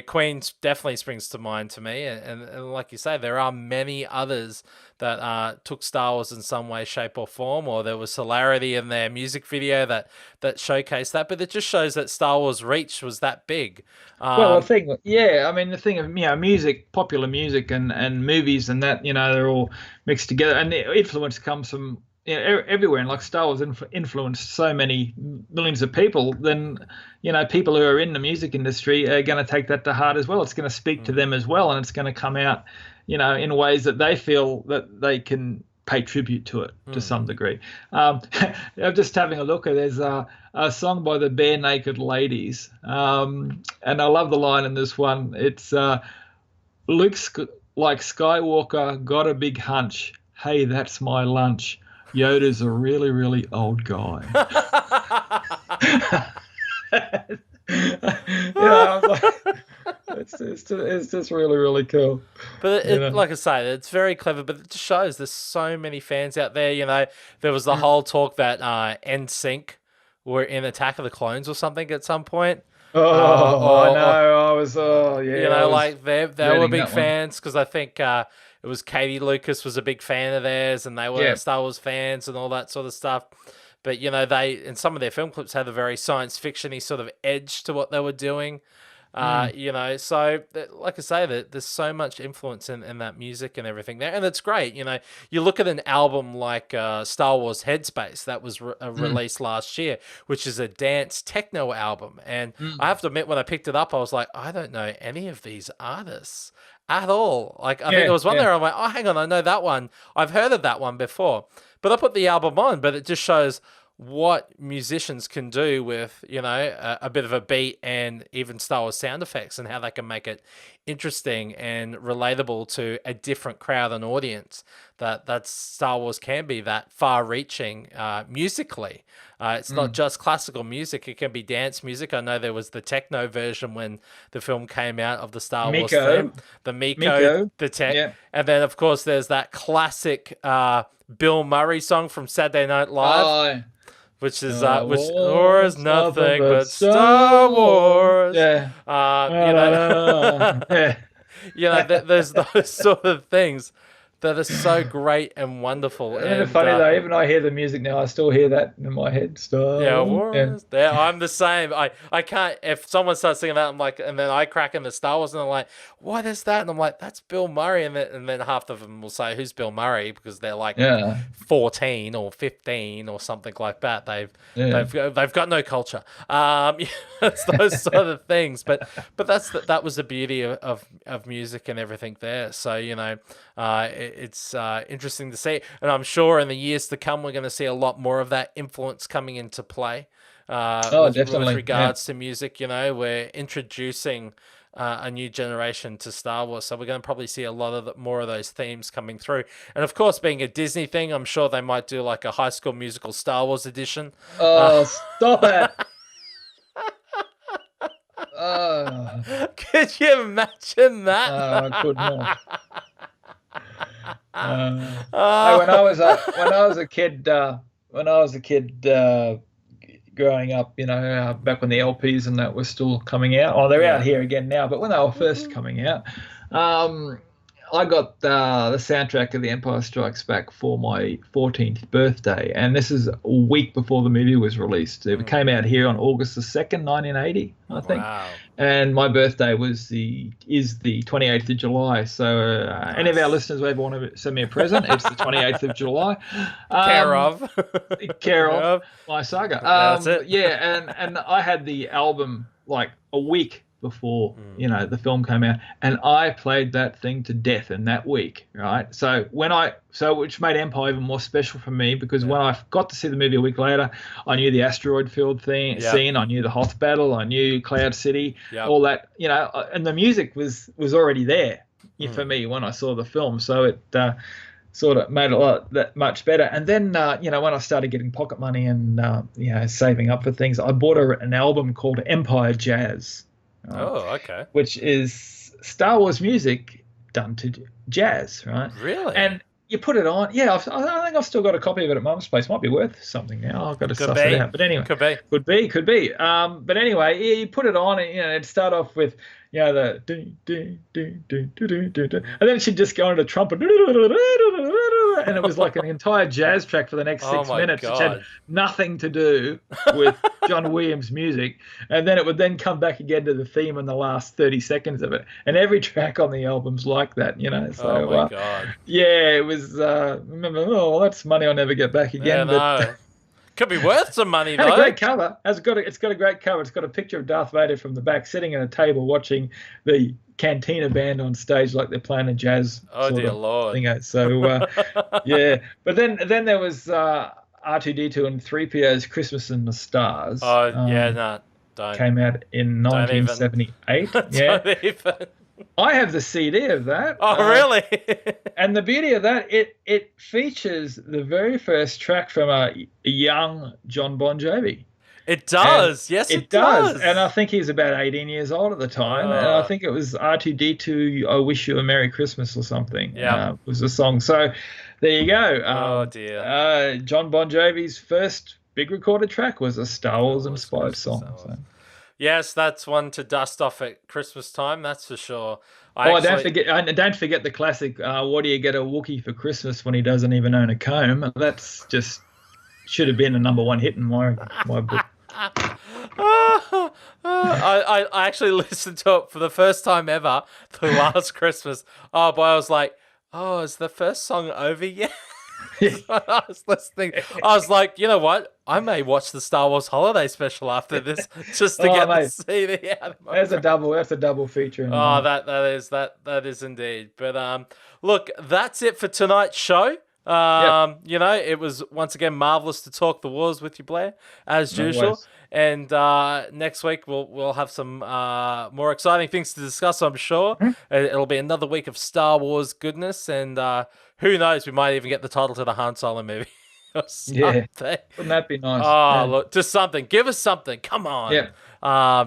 Queen definitely springs to mind to me. And like you say, there are many others that took Star Wars in some way, shape or form, or there was hilarity in their music video that showcased that. But it just shows that Star Wars reach was that big. Well, the thing of, music, popular music and movies and that, they're all mixed together. And the influence comes from everywhere, and like Star Wars influenced so many millions of people, then people who are in the music industry are going to take that to heart as well. It's going to speak to them as well, and it's going to come out in ways that they feel that they can pay tribute to it to some degree. I'm just having a look. There's a song by the Bare Naked Ladies, and I love the line in this one. It's Luke's like Skywalker got a big hunch. Hey, that's my lunch. Yoda's a really, really old guy. It's just really, really cool. But like I say, it's very clever. But it just shows there's so many fans out there. There was the whole talk that NSYNC were in Attack of the Clones or something at some point. I know. I was. They were big fans because I think. It was Katie Lucas was a big fan of theirs, and they were Star Wars fans and all that sort of stuff. But, they, in some of their film clips, had a very science fiction-y sort of edge to what they were doing. So, like I say, there's so much influence in that music and everything there. And it's great. You look at an album like Star Wars Headspace that was released last year, which is a dance techno album. And I have to admit, when I picked it up, I was like, I don't know any of these artists at all. Like, I think there was one there, I'm like, oh, hang on, I know that one. I've heard of that one before. But I put the album on, but it just shows what musicians can do with, a bit of a beat and even Star Wars sound effects, and how they can make it interesting and relatable to a different crowd and audience. That Star Wars can be that far-reaching musically. It's not just classical music; it can be dance music. I know there was the techno version when the film came out of the Star Wars theme, the Miko, the tech, and then of course there's that classic Bill Murray song from Saturday Night Live. Which is Wars nothing but Star Wars. There's those sort of things that are so great and wonderful. And funny though, even I hear the music now, I still hear that in my head. Wars. Yeah, I'm the same. I can't. If someone starts singing that, I'm like, and then I crack into Star Wars, and I'm like, what is that? And I'm like, that's Bill Murray. And then half of them will say, who's Bill Murray? Because they're like 14 or 15 or something like that. They've got no culture. It's those sort of things. But that was the beauty of music and everything there. So it's interesting to see, and I'm sure in the years to come we're going to see a lot more of that influence coming into play. Definitely. With regards to music, we're introducing a new generation to Star Wars, so we're going to probably see a lot of more of those themes coming through. And of course, being a Disney thing, I'm sure they might do like a High School Musical Star Wars edition. Stop it. Could you imagine that? I could not. When I was a kid, growing up, back when the LPs and that were still coming out. Oh, they're out here again now, but when they were first coming out, I got the soundtrack of The Empire Strikes Back for my 14th birthday, and this is a week before the movie was released. It came out here on August the 2nd, 1980, I think. Wow. And my birthday is the 28th of July. So any of our listeners who ever want to send me a present, it's the 28th of July. Care of my Saga. That's it. Yeah, and I had the album like a week before the film came out, and I played that thing to death in that week, right? So which made Empire even more special for me, because when I got to see the movie a week later, I knew the asteroid field scene, I knew the Hoth battle, I knew Cloud City, all that, and the music was already there for me when I saw the film, so it sort of made it that much better. And then when I started getting pocket money and saving up for things, I bought an album called Empire Jazz. Oh, okay. Which is Star Wars music done to jazz, right? Really? And you put it on. Yeah, I think I've still got a copy of it at Mum's place. Might be worth something now. I've got to suss it out. But anyway, could be. But anyway, you put it on, and it'd start off with the and then she'd just go into the trumpet, and it was like an entire jazz track for the next 6 minutes, which had nothing to do with John Williams' music. And then it would then come back again to the theme in the last 30 seconds of it. And every track on the album's like that, So, oh my God. Yeah, it was. Remember, that's money I'll never get back again. Yeah, no. Could be worth some money, though. Had a great cover. It's got a great cover. It's got a picture of Darth Vader from the back, sitting at a table watching the Cantina band on stage like they're playing a jazz. Oh dear Lord! Thing. So yeah, but then there was R2D2 and 3PO's Christmas in the Stars. Oh don't. Came out in 1978. Don't even. I have the CD of that. Oh, really? And the beauty of that, it features the very first track from a young John Bon Jovi. It does. Yes, it does. And I think he was about 18 years old at the time. And I think it was R2D2, I Wish You a Merry Christmas or something. Yeah. Was the song. So there you go. Oh, dear. John Bon Jovi's first big recorded track was a Star Wars inspired song. So. Yes, that's one to dust off at Christmas time, that's for sure. Don't forget the classic, what do you get a Wookiee for Christmas when he doesn't even own a comb? That's just should have been a number one hit in my book. I actually listened to it for the first time ever the last Christmas. Oh boy, I was like, is the first song over yet? I was listening. I was like, you know what? I may watch the Star Wars Holiday Special after this just to get the CD out of my That's a double feature. That is indeed. But look, that's it for tonight's show. It was once again marvelous to talk the wars with you, Blair, as usual. And next week we'll have some more exciting things to discuss, I'm sure. It'll be another week of Star Wars goodness, and who knows, we might even get the title to the Han Solo movie. Yeah, wouldn't that be nice? Look, just something. Give us something. Come on. Yeah.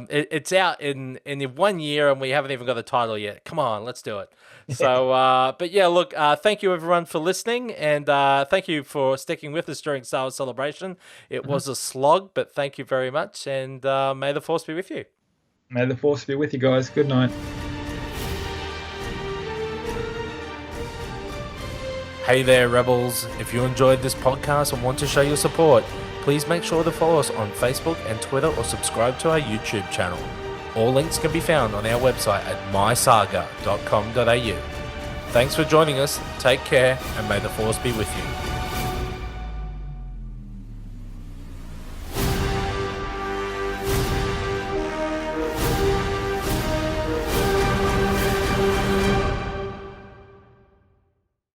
It's out in 1 year, and we haven't even got the title yet. Come on, let's do it. So, but yeah, look, thank you everyone for listening, and thank you for sticking with us during Star Wars Celebration. It was a slog, but thank you very much, and may the Force be with you. May the Force be with you guys. Good night. Hey there, Rebels. If you enjoyed this podcast and want to show your support, please make sure to follow us on Facebook and Twitter, or subscribe to our YouTube channel. All links can be found on our website at mysaga.com.au. Thanks for joining us, take care, and may the Force be with you.